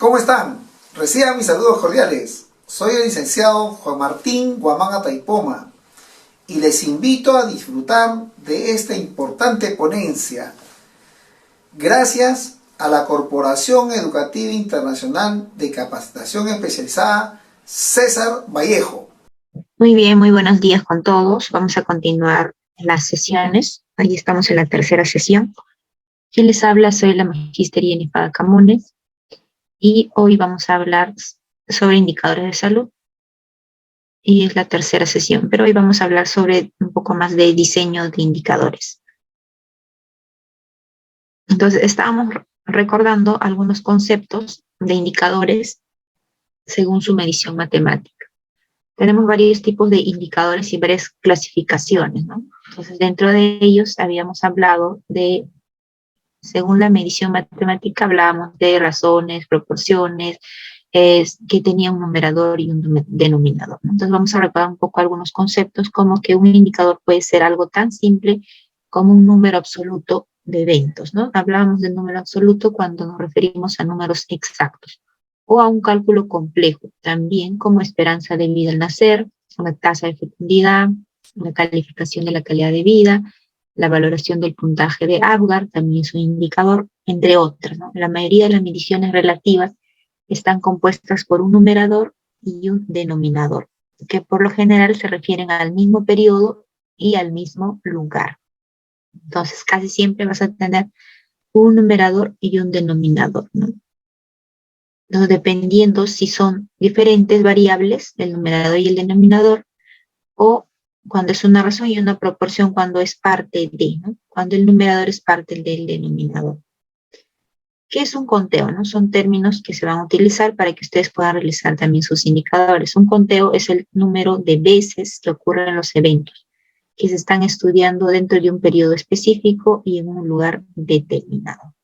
¿Cómo están? Reciban mis saludos cordiales. Soy el licenciado Juan Martín Guamán Ataipoma y les invito a disfrutar de esta importante ponencia gracias a la Corporación Educativa Internacional de Capacitación Especializada César Vallejo. Muy bien, muy buenos días con todos. Vamos a continuar las sesiones. Ahí estamos en la tercera sesión. Quien les habla, soy la magíster Yenifada Camones y hoy vamos a hablar sobre indicadores de salud y es la tercera sesión, pero hoy vamos a hablar sobre un poco más de diseño de indicadores. Entonces, estábamos recordando algunos conceptos de indicadores según su medición matemática. Tenemos varios tipos de indicadores y varias clasificaciones, ¿no? Entonces, dentro de ellos habíamos hablado de, según la medición matemática, hablábamos de razones, proporciones, que tenía un numerador y un denominador, ¿no? Entonces, vamos a recordar un poco algunos conceptos, como que un indicador puede ser algo tan simple como un número absoluto de eventos, ¿no? Hablábamos del número absoluto cuando nos referimos a números exactos, o a un cálculo complejo, también como esperanza de vida al nacer, una tasa de fecundidad, una calificación de la calidad de vida, la valoración del puntaje de Apgar, también es un indicador, entre otros, ¿no? La mayoría de las mediciones relativas están compuestas por un numerador y un denominador, que por lo general se refieren al mismo periodo y al mismo lugar. Entonces, casi siempre vas a tener un numerador y un denominador, ¿no? Entonces, dependiendo si son diferentes variables, el numerador y el denominador, o cuando es una razón y una proporción cuando es parte de, ¿no? Cuando el numerador es parte del denominador. ¿Qué es un conteo, no? Son términos que se van a utilizar para que ustedes puedan realizar también sus indicadores. Un conteo es el número de veces que ocurren los eventos que se están estudiando dentro de un periodo específico y en un lugar determinado.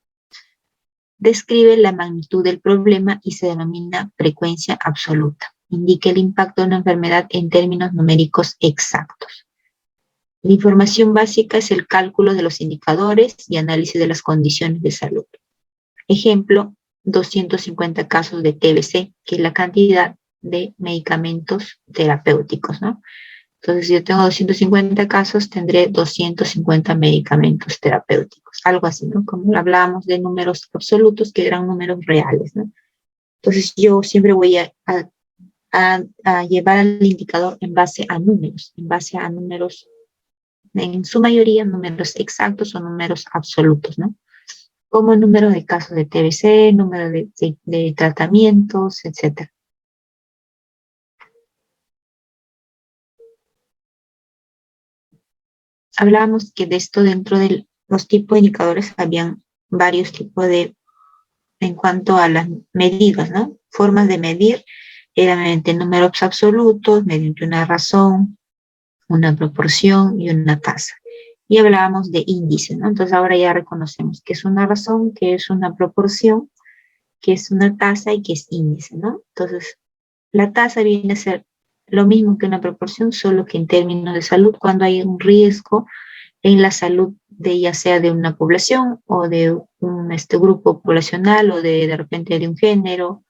Describe la magnitud del problema y se denomina frecuencia absoluta. Indica el impacto de una enfermedad en términos numéricos exactos. La información básica es el cálculo de los indicadores y análisis de las condiciones de salud. Ejemplo, 250 casos de TBC, que es la cantidad de medicamentos terapéuticos, ¿no? Entonces, si yo tengo 250 casos, tendré 250 medicamentos terapéuticos, algo así, ¿no? Como hablábamos de números absolutos, que eran números reales, ¿no? Entonces, yo siempre voy a llevar al indicador en base a números, en su mayoría números exactos o números absolutos, ¿no? Como el número de casos de TBC, número de tratamientos, etc. Hablábamos que de esto dentro de los tipos de indicadores habían varios tipos en cuanto a las medidas, ¿no? Formas de medir eran mediante números absolutos, mediante una razón, una proporción y una tasa. Y hablábamos de índice, ¿no? Entonces ahora ya reconocemos que es una razón, que es una proporción, que es una tasa y que es índice, ¿no? Entonces, la tasa viene a ser lo mismo que una proporción, solo que en términos de salud, cuando hay un riesgo en la salud de ya sea de una población o de un grupo poblacional o de repente de un género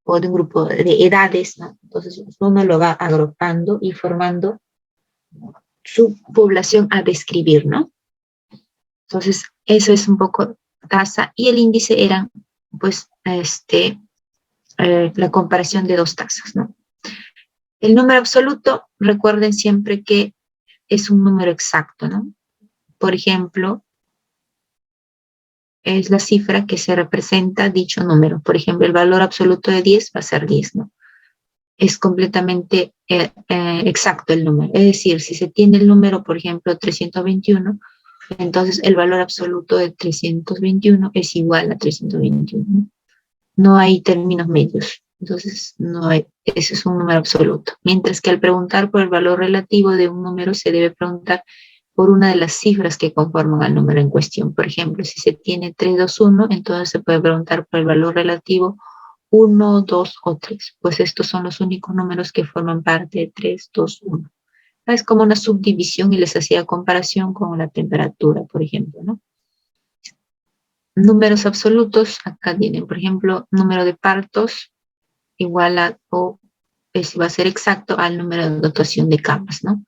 o de un grupo de edades, ¿no? Entonces uno lo va agrupando y formando su población a describir, ¿no? Entonces eso es un poco tasa y el índice era pues la comparación de dos tasas, ¿no? El número absoluto, recuerden siempre que es un número exacto, ¿no? Por ejemplo, es la cifra que se representa dicho número. Por ejemplo, el valor absoluto de 10 va a ser 10, ¿no? Es completamente exacto el número. Es decir, si se tiene el número, por ejemplo, 321, entonces el valor absoluto de 321 es igual a 321, ¿no? No hay términos medios. Entonces, no hay, ese es un número absoluto. Mientras que al preguntar por el valor relativo de un número, se debe preguntar por una de las cifras que conforman al número en cuestión. Por ejemplo, si se tiene 321, entonces se puede preguntar por el valor relativo 1, 2 o 3. Pues estos son los únicos números que forman parte de 3, 2, 1. Es como una subdivisión y les hacía comparación con la temperatura, por ejemplo, ¿no? números absolutos, acá tienen, por ejemplo, número de partos igual a, o si va a ser exacto, al número de dotación de camas, ¿no?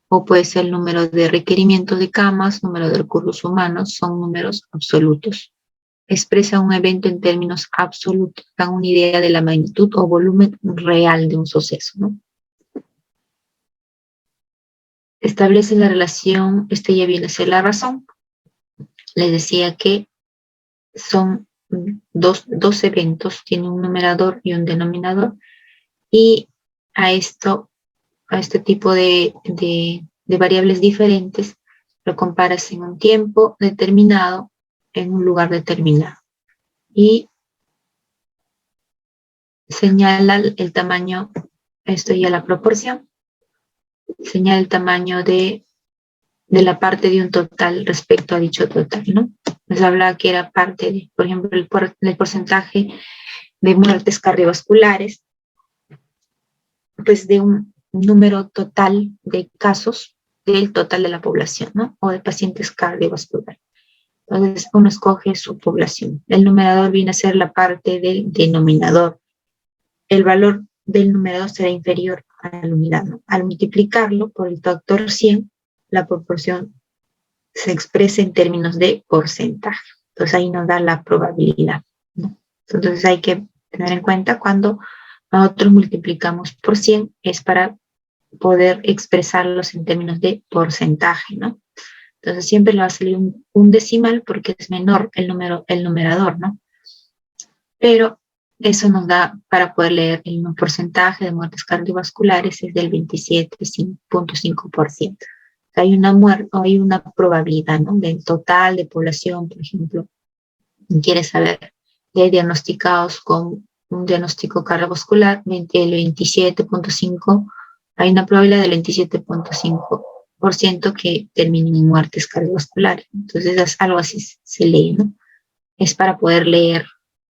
O puede ser el número de requerimientos de camas, número de recursos humanos, son números absolutos. Expresa un evento en términos absolutos, dan una idea de la magnitud o volumen real de un suceso, ¿no? Establece la relación, este ya viene a ser la razón. Les decía que son dos eventos, tiene un numerador y un denominador, y a este tipo de variables diferentes lo comparas en un tiempo determinado, en un lugar determinado. Y señala el tamaño, esto ya la proporción, señala el tamaño de la parte de un total respecto a dicho total, ¿no? Les hablaba que era parte de, por ejemplo, el porcentaje de muertes cardiovasculares, pues de un número total de casos del total de la población, ¿no? O de pacientes cardiovasculares. Entonces uno escoge su población. El numerador viene a ser la parte del denominador. El valor del numerador será inferior a la unidad, ¿no? Al multiplicarlo por el factor 100, la proporción se expresa en términos de porcentaje. Entonces ahí nos da la probabilidad, ¿no? Entonces hay que tener en cuenta cuando nosotros multiplicamos por 100 es para poder expresarlos en términos de porcentaje, ¿no? Entonces siempre le va a salir un decimal porque es menor el numerador, ¿no? Pero eso nos da para poder leer el porcentaje de muertes cardiovasculares es del 27.5%. Hay una muerte, hay una probabilidad, ¿no? Del total de población, por ejemplo, quiere saber de diagnosticados con un diagnóstico cardiovascular, el 27.5, hay una probabilidad del 27.5% que terminen en muertes cardiovasculares. Entonces, es algo así se lee, ¿no? Es para poder leer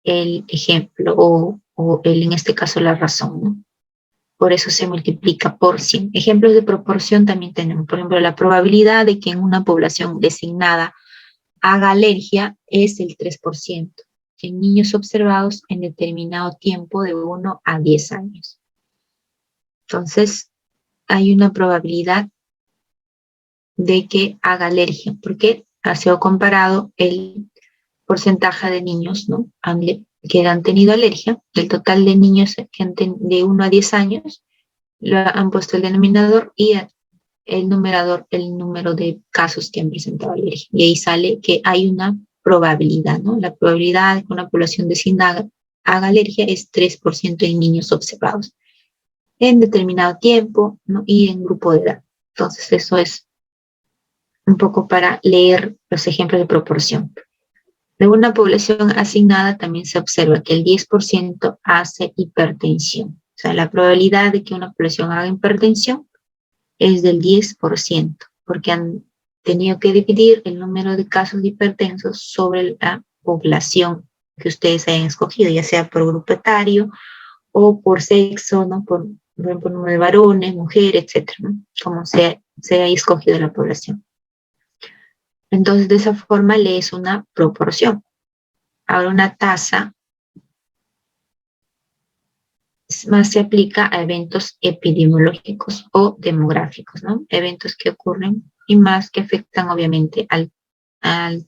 el ejemplo o en este caso la razón, ¿no? Por eso se multiplica por 100. Ejemplos de proporción también tenemos. Por ejemplo, la probabilidad de que en una población designada haga alergia es el 3% en niños observados en determinado tiempo de 1 a 10 años. Entonces, hay una probabilidad de que haga alergia, porque ha sido comparado el porcentaje de niños, ¿no? Que han tenido alergia, del total de niños que de 1 a 10 años, han puesto el denominador y el numerador, el número de casos que han presentado alergia. Y ahí sale que hay una probabilidad, ¿no? La probabilidad de que una población designada haga alergia es 3% en niños observados en determinado tiempo, ¿no? Y en grupo de edad. Entonces, eso es un poco para leer los ejemplos de proporción. De una población asignada también se observa que el 10% hace hipertensión. O sea, la probabilidad de que una población haga hipertensión es del 10%, porque han tenido que dividir el número de casos de hipertensos sobre la población que ustedes hayan escogido, ya sea por grupo etario o por sexo, ¿no? Por ejemplo, número de varones, mujeres, etcétera, ¿no? Como se haya escogido la población. Entonces, de esa forma lees una proporción. Ahora, una tasa más se aplica a eventos epidemiológicos o demográficos, ¿no? Eventos que ocurren y más que afectan obviamente a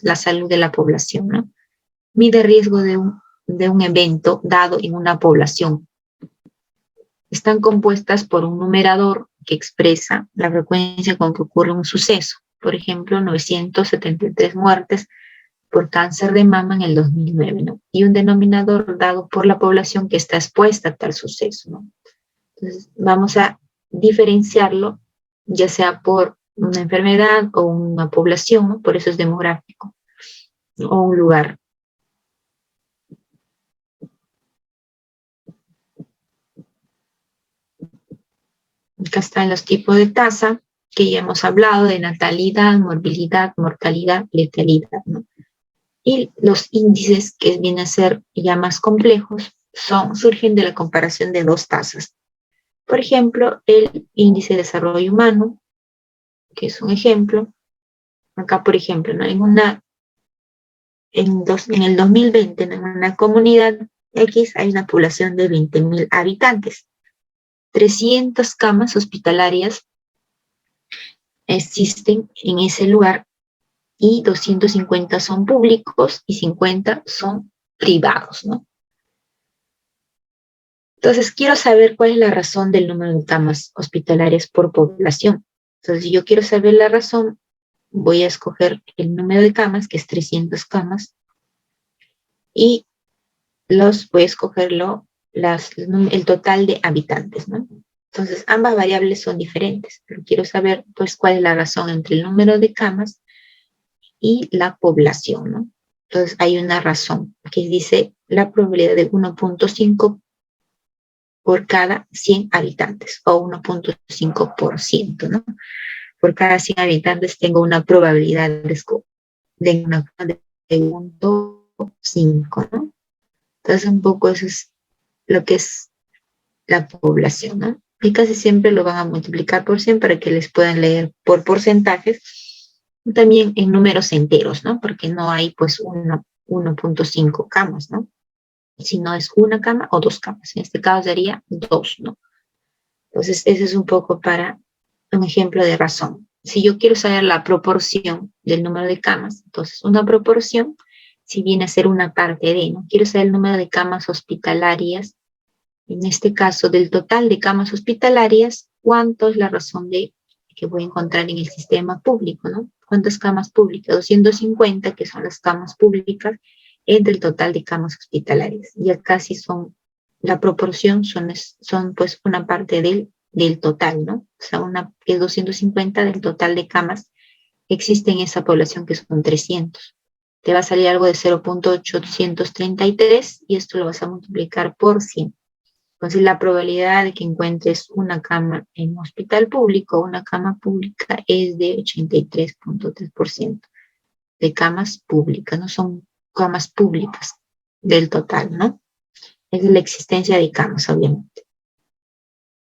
la salud de la población, ¿no? Mide riesgo de un evento dado en una población. Están compuestas por un numerador que expresa la frecuencia con que ocurre un suceso. Por ejemplo, 973 muertes por cáncer de mama en el 2009, ¿no? Y un denominador dado por la población que está expuesta a tal suceso, ¿no? Entonces, vamos a diferenciarlo, ya sea por una enfermedad o una población, ¿no? Por eso es demográfico, ¿no? O un lugar. Acá están los tipos de tasa que ya hemos hablado de natalidad, morbilidad, mortalidad, letalidad, ¿no? Y los índices, que vienen a ser ya más complejos, surgen de la comparación de dos tasas. Por ejemplo, el índice de desarrollo humano, que es un ejemplo. Acá, por ejemplo, ¿no? en el 2020 en una comunidad X hay una población de 20.000 habitantes. 300 camas hospitalarias existen en ese lugar y 250 son públicos y 50 son privados, ¿no? Entonces, quiero saber cuál es la razón del número de camas hospitalarias por población. Entonces, si yo quiero saber la razón, voy a escoger el número de camas, que es 300 camas, y voy a escogerlo, el total de habitantes, ¿no? Entonces, ambas variables son diferentes, pero quiero saber, pues, cuál es la razón entre el número de camas y la población, ¿no? Entonces, hay una razón que dice la probabilidad de 1.5 por cada 100 habitantes, o 1.5%, ¿no? Por cada 100 habitantes tengo una probabilidad de una de 1.5, ¿no? Entonces, un poco eso es lo que es la población, ¿no? Y casi siempre lo van a multiplicar por 100 para que les puedan leer por porcentajes, también en números enteros, ¿no? Porque no hay pues 1.5 camas, ¿no? Si no es una cama o dos camas. En este caso sería dos, ¿no? Entonces, ese es un poco para un ejemplo de razón. Si yo quiero saber la proporción del número de camas, entonces una proporción, si viene a ser una parte de, ¿no? Quiero saber el número de camas hospitalarias, en este caso del total de camas hospitalarias, ¿cuánto es la razón de que voy a encontrar en el sistema público, ¿no? ¿Cuántas camas públicas? 250, que son las camas públicas, entre el total de camas hospitalarias. Ya casi son, la proporción son pues una parte del total, ¿no? O sea, que es 250 del total de camas que existe en esa población, que son 300. Te va a salir algo de 0.833 y esto lo vas a multiplicar por 100. Entonces, la probabilidad de que encuentres una cama en un hospital público o una cama pública es de 83.3% de camas públicas, no son camas públicas del total, ¿no? Es la existencia de camas, obviamente.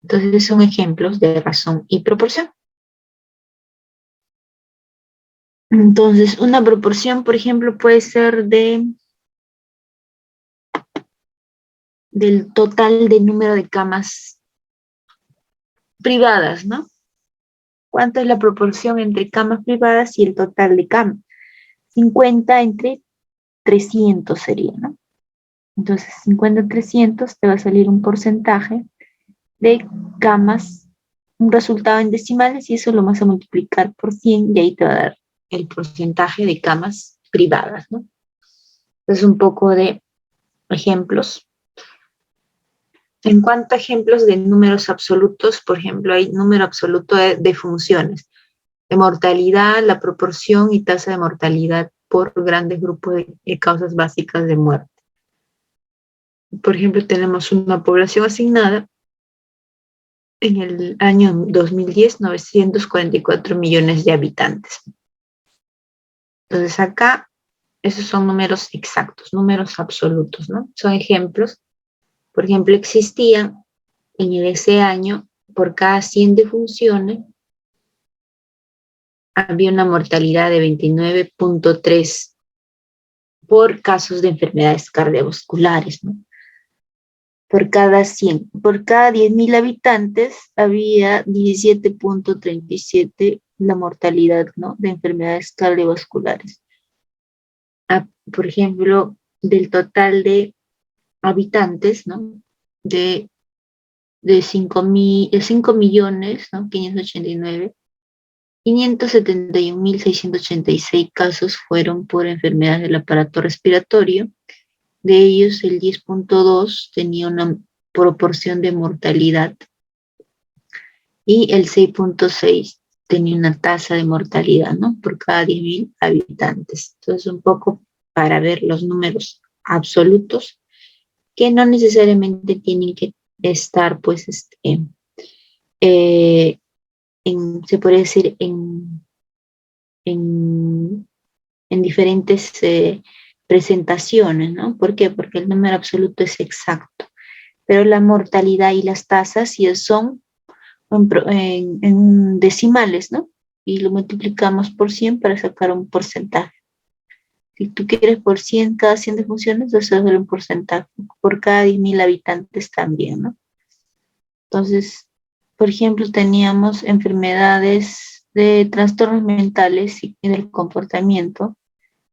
Entonces, son ejemplos de razón y proporción. Entonces, una proporción, por ejemplo, puede ser del total de número de camas privadas, ¿no? ¿Cuánto es la proporción entre camas privadas y el total de camas? 50 entre 300 sería, ¿no? Entonces, 50 entre 300 te va a salir un porcentaje de camas, un resultado en decimales, y eso lo vas a multiplicar por 100 y ahí te va a dar el porcentaje de camas privadas, ¿no? Entonces, un poco de ejemplos. En cuanto a ejemplos de números absolutos, por ejemplo, hay número absoluto de funciones, de mortalidad, la proporción y tasa de mortalidad por grandes grupos de causas básicas de muerte. Por ejemplo, tenemos una población asignada en el año 2010, 944 millones de habitantes. Entonces acá, esos son números exactos, números absolutos, ¿no? Son ejemplos. Por ejemplo, existían en ese año, por cada 100 defunciones, había una mortalidad de 29.3 por casos de enfermedades cardiovasculares, ¿no? Por cada 10.000 habitantes había 17.37 la mortalidad, ¿no?, de enfermedades cardiovasculares. Por ejemplo, del total de habitantes, ¿no?, de 5 millones, ¿no?, 571.686 casos fueron por enfermedades del aparato respiratorio. De ellos, el 10.2 tenía una proporción de mortalidad y el 6.6 tenía una tasa de mortalidad, ¿no?, por cada 10.000 habitantes. Entonces, un poco para ver los números absolutos, que no necesariamente tienen que estar, pues, se puede decir, en diferentes presentaciones, ¿no? ¿Por qué? Porque el número absoluto es exacto, pero la mortalidad y las tasas sí son en decimales, ¿no? Y lo multiplicamos por 100 para sacar un porcentaje. Si tú quieres por 100, cada 100 defunciones, vas a hacer un porcentaje. Por cada 10.000 habitantes también, ¿no? Entonces, por ejemplo, teníamos enfermedades de trastornos mentales y del comportamiento.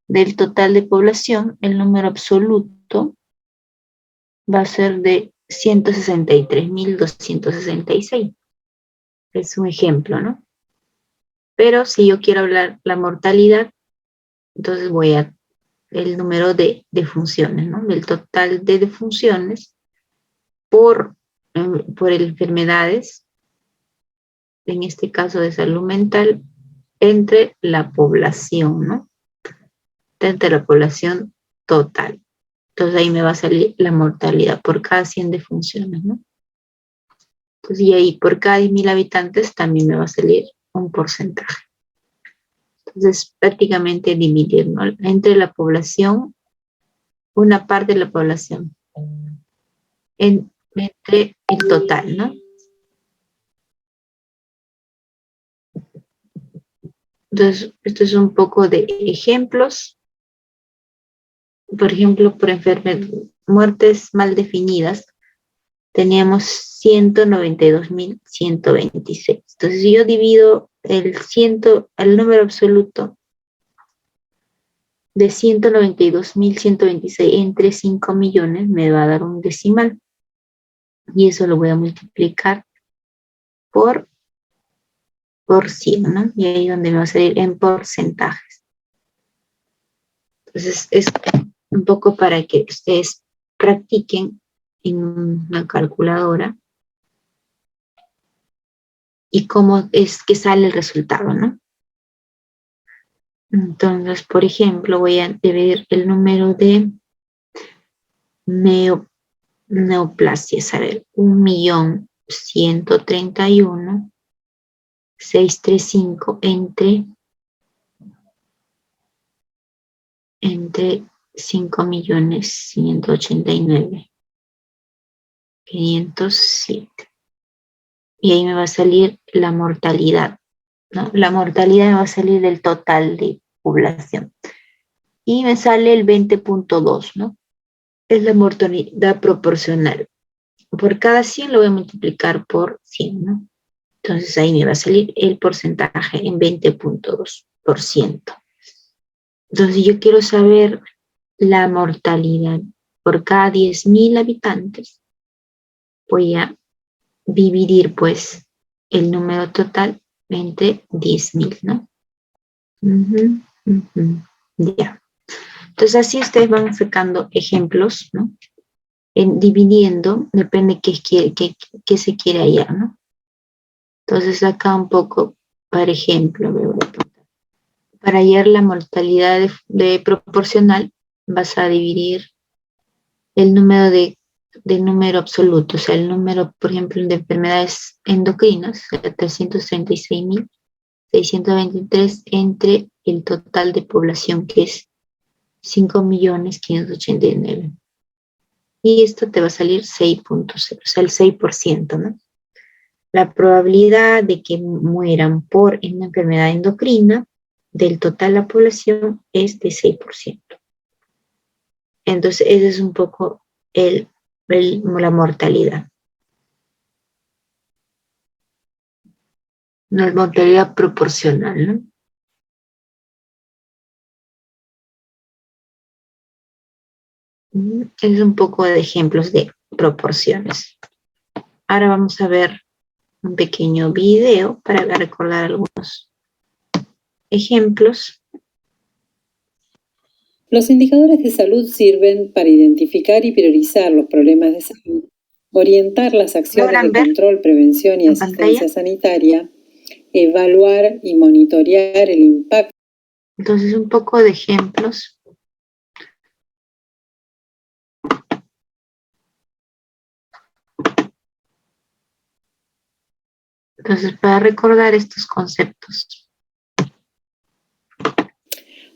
Del total de población, el número absoluto va a ser de 163.266. Es un ejemplo, ¿no? Pero si yo quiero hablar la mortalidad, entonces voy a el número de defunciones, ¿no? Del total de defunciones por enfermedades, en este caso de salud mental, entre la población, ¿no? Entre la población total. Entonces ahí me va a salir la mortalidad por cada 100 defunciones, ¿no? Entonces, y ahí por cada 10.000 habitantes también me va a salir un porcentaje. Entonces, prácticamente dividir, ¿no? Entre la población, una parte de la población, entre el total, ¿no? Entonces, esto es un poco de ejemplos. Por ejemplo, por muertes mal definidas, teníamos 192.126. Entonces, si yo divido el número absoluto de 192.126 entre 5 millones, me va a dar un decimal. Y eso lo voy a multiplicar por 100, ¿no? Y ahí es donde me va a salir en porcentajes. Entonces, es un poco para que ustedes practiquen en una calculadora y cómo es que sale el resultado, ¿no? Entonces, por ejemplo, voy a dividir el número de neoplasias, a ver, 1.131.635 entre 5.189.507. Y ahí me va a salir la mortalidad, ¿no? La mortalidad me va a salir del total de población. Y me sale el 20.2, ¿no? Es la mortalidad proporcional. Por cada 100 lo voy a multiplicar por 100, ¿no? Entonces ahí me va a salir el porcentaje en 20.2%. Entonces yo quiero saber la mortalidad por cada 10.000 habitantes. Voy a dividir pues el número total entre 10.000, ¿no? Ya. Entonces así ustedes van sacando ejemplos, ¿no? Dividiendo, depende qué se quiere hallar, ¿no? Entonces acá un poco, por ejemplo, para hallar la mortalidad de proporcional, vas a dividir el número del número absoluto, o sea, el número, por ejemplo, de enfermedades endocrinas, 336.623 entre el total de población, que es 5.589.000. Y esto te va a salir 6.0, o sea, el 6%, ¿no? La probabilidad de que mueran por una enfermedad endocrina del total de la población es de 6%. Entonces, ese es un poco la mortalidad. La mortalidad proporcional, ¿no? Es un poco de ejemplos de proporciones. Ahora vamos a ver un pequeño video para recordar algunos ejemplos. Los indicadores de salud sirven para identificar y priorizar los problemas de salud, orientar las acciones de control, prevención y asistencia sanitaria, evaluar y monitorear el impacto. Entonces, un poco de ejemplos. Entonces, para recordar estos conceptos.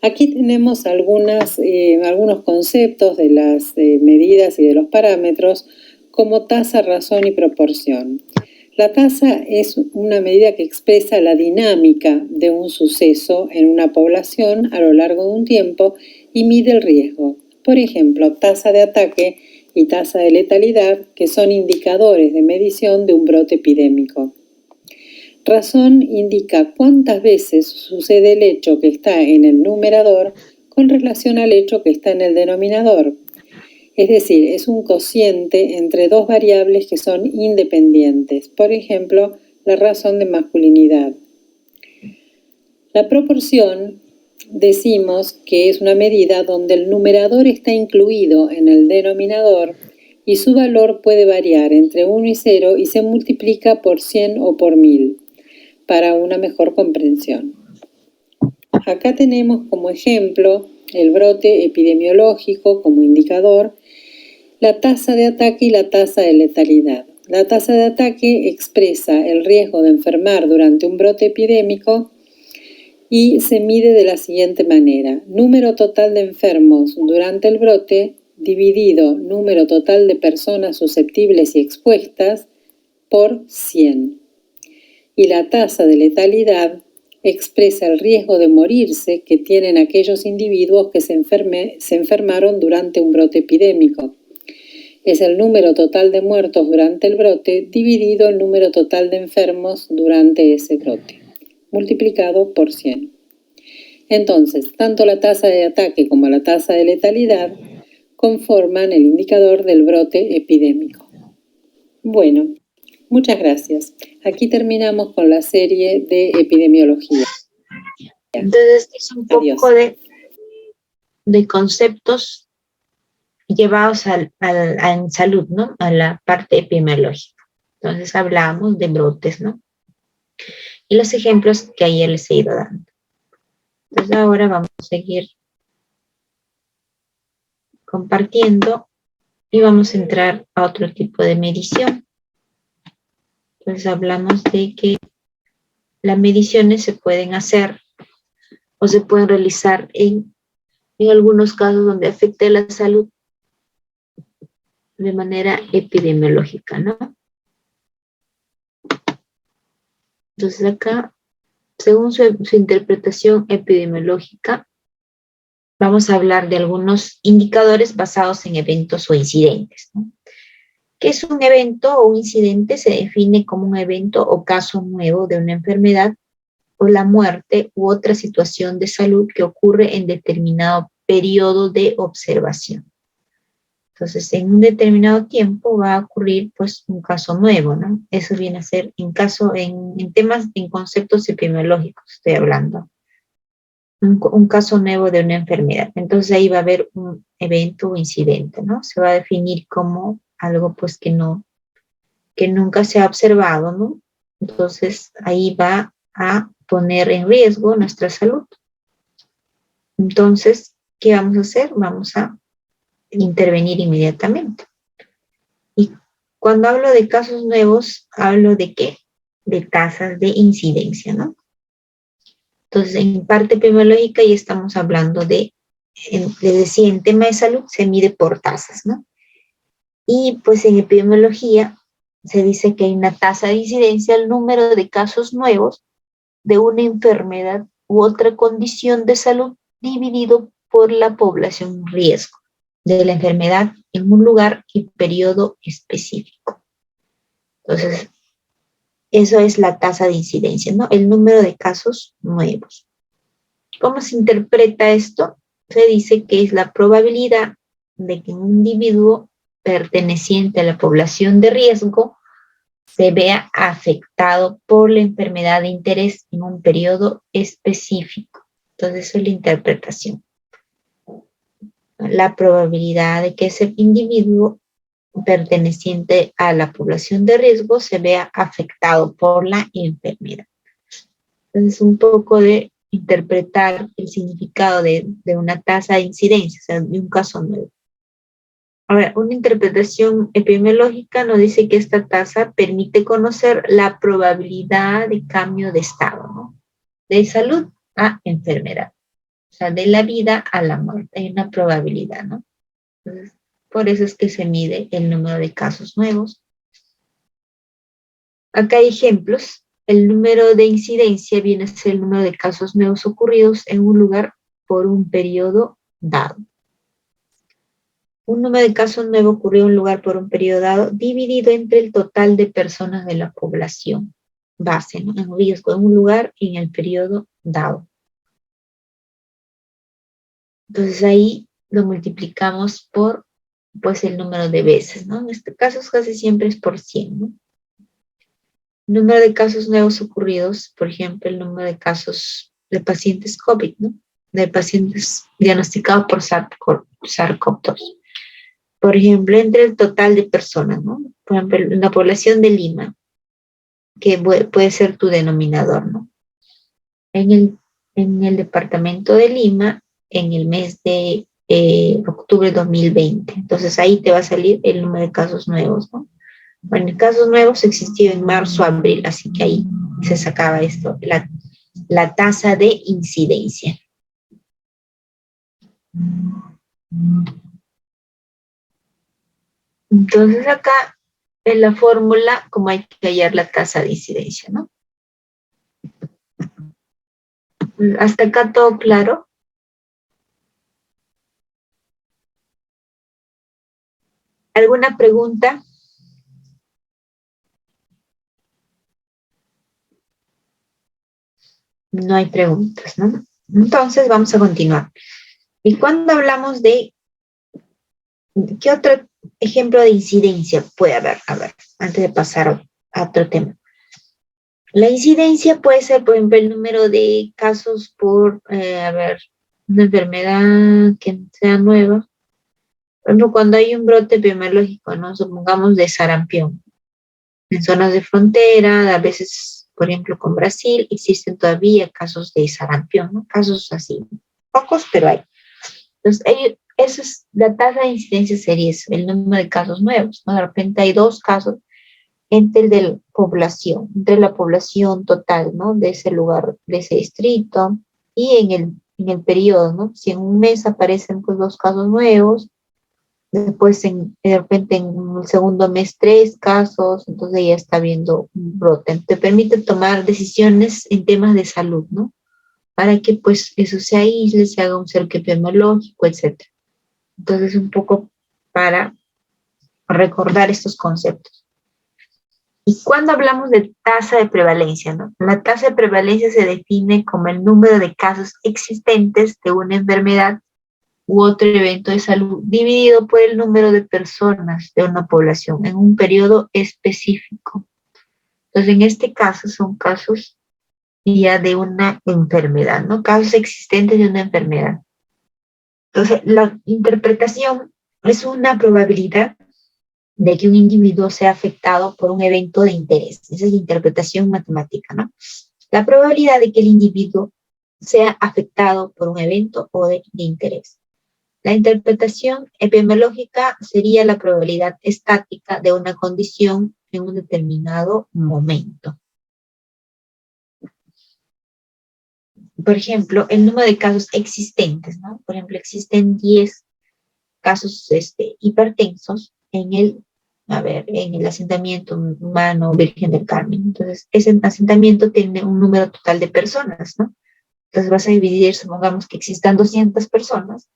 Aquí tenemos algunos conceptos de las medidas y de los parámetros como tasa, razón y proporción. La tasa es una medida que expresa la dinámica de un suceso en una población a lo largo de un tiempo y mide el riesgo. Por ejemplo, tasa de ataque y tasa de letalidad, que son indicadores de medición de un brote epidémico. Razón indica cuántas veces sucede el hecho que está en el numerador con relación al hecho que está en el denominador. Es decir, es un cociente entre dos variables que son independientes. Por ejemplo, la razón de masculinidad. La proporción, decimos que es una medida donde el numerador está incluido en el denominador y su valor puede variar entre 1 y 0 y se multiplica por 100 o por 1000 para una mejor comprensión. Acá tenemos como ejemplo el brote epidemiológico como indicador, la tasa de ataque y la tasa de letalidad. La tasa de ataque expresa el riesgo de enfermar durante un brote epidémico y se mide de la siguiente manera: número total de enfermos durante el brote dividido número total de personas susceptibles y expuestas por 100. Y la tasa de letalidad expresa el riesgo de morirse que tienen aquellos individuos que se enfermaron durante un brote epidémico. Es el número total de muertos durante el brote dividido el número total de enfermos durante ese brote, multiplicado por 100. Entonces, tanto la tasa de ataque como la tasa de letalidad conforman el indicador del brote epidémico. Bueno, muchas gracias. Aquí terminamos con la serie de epidemiología. Entonces, es un poco de conceptos llevados en salud, ¿no? A la parte epidemiológica. Entonces, hablamos de brotes, ¿no? Y los ejemplos que ayer les he ido dando. Entonces, ahora vamos a seguir compartiendo y vamos a entrar a otro tipo de medición. Entonces, hablamos de que las mediciones se pueden hacer o se pueden realizar en algunos casos donde afecte la salud de manera epidemiológica, ¿no? Entonces acá, según su interpretación epidemiológica, vamos a hablar de algunos indicadores basados en eventos o incidentes, ¿no? ¿Qué es un evento o un incidente? Se define como un evento o caso nuevo de una enfermedad o la muerte u otra situación de salud que ocurre en determinado periodo de observación. Entonces, en un determinado tiempo va a ocurrir, pues, un caso nuevo, ¿no? Eso viene a ser en temas, en conceptos epidemiológicos, estoy hablando. Un caso nuevo de una enfermedad. Entonces, ahí va a haber un evento o incidente, ¿no? Se va a definir como algo, pues, que nunca se ha observado, ¿no? Entonces, ahí va a poner en riesgo nuestra salud. Entonces, ¿qué vamos a hacer? Vamos a intervenir inmediatamente. Y cuando hablo de casos nuevos, hablo de ¿qué? De tasas de incidencia, ¿no? Entonces, en parte epidemiológica ya estamos hablando les decía, en tema de salud se mide por tasas, ¿no? Y pues en epidemiología se dice que hay una tasa de incidencia, el número de casos nuevos de una enfermedad u otra condición de salud dividido por la población en riesgo de la enfermedad en un lugar y periodo específico. Entonces, eso es la tasa de incidencia, ¿no? El número de casos nuevos. ¿Cómo se interpreta esto? Se dice que es la probabilidad de que un individuo perteneciente a la población de riesgo se vea afectado por la enfermedad de interés en un periodo específico. Entonces, esa es la interpretación. La probabilidad de que ese individuo perteneciente a la población de riesgo se vea afectado por la enfermedad. Entonces, un poco de interpretar el significado de una tasa de incidencia, o sea, de un caso nuevo. Ahora, una interpretación epidemiológica nos dice que esta tasa permite conocer la probabilidad de cambio de estado, ¿no? De salud a enfermedad. O sea, de la vida a la muerte. Hay una probabilidad, ¿no? Entonces, por eso es que se mide el número de casos nuevos. Acá hay ejemplos. El número de incidencia viene a ser el número de casos nuevos ocurridos en un lugar por un periodo dado. Un número de casos nuevo ocurrió en un lugar por un periodo dado, dividido entre el total de personas de la población base, ¿no? En riesgo en un lugar en el periodo dado. Entonces ahí lo multiplicamos por, pues, el número de veces, ¿no? En este caso casi siempre es por 100, ¿no? Número de casos nuevos ocurridos, por ejemplo, el número de casos de pacientes COVID, ¿no? De pacientes diagnosticados por SARS-CoV-2. Por ejemplo, entre el total de personas, ¿no? Por ejemplo, en la población de Lima, que puede ser tu denominador, ¿no? En el departamento de Lima, en el mes de octubre de 2020. Entonces ahí te va a salir el número de casos nuevos, ¿no? Bueno, casos nuevos existió en marzo, abril, así que ahí se sacaba esto, la tasa de incidencia. Entonces acá en la fórmula, como hay que hallar la tasa de incidencia, ¿no? ¿Hasta acá todo claro? ¿Alguna pregunta? No hay preguntas, ¿no? Entonces vamos a continuar. Y cuando hablamos de ¿qué otro ejemplo de incidencia puede haber? A ver, antes de pasar a otro tema. La incidencia puede ser, por ejemplo, el número de casos por, una enfermedad que sea nueva. Por ejemplo, cuando hay un brote epidemiológico, ¿no? Supongamos de sarampión. En zonas de frontera, a veces, por ejemplo, con Brasil, existen todavía casos de sarampión, ¿no? Casos así. Pocos, pero hay. Entonces, eso es, la tasa de incidencia sería eso, el número de casos nuevos, ¿no? De repente hay 2 casos entre la población total, ¿no? De ese lugar, de ese distrito, y en el periodo, ¿no? Si en un mes aparecen, pues, 2 casos nuevos, después de repente en el segundo mes 3 casos, entonces ya está viendo un brote. Te permite tomar decisiones en temas de salud, ¿no? Para que, pues, eso se aísle, se haga un cerco epidemiológico, etcétera. Entonces, un poco para recordar estos conceptos. Y cuando hablamos de tasa de prevalencia, ¿no? La tasa de prevalencia se define como el número de casos existentes de una enfermedad u otro evento de salud dividido por el número de personas de una población en un periodo específico. Entonces, en este caso son casos ya de una enfermedad, ¿no? Casos existentes de una enfermedad. Entonces, la interpretación es una probabilidad de que un individuo sea afectado por un evento de interés. Esa es la interpretación matemática, ¿no? La probabilidad de que el individuo sea afectado por un evento o de interés. La interpretación epidemiológica sería la probabilidad estática de una condición en un determinado momento. Por ejemplo, el número de casos existentes, ¿no? Por ejemplo, existen 10 casos hipertensos en el asentamiento humano Virgen del Carmen. Entonces, ese asentamiento tiene un número total de personas, ¿no? Entonces vas a dividir, supongamos que existan 200 personas,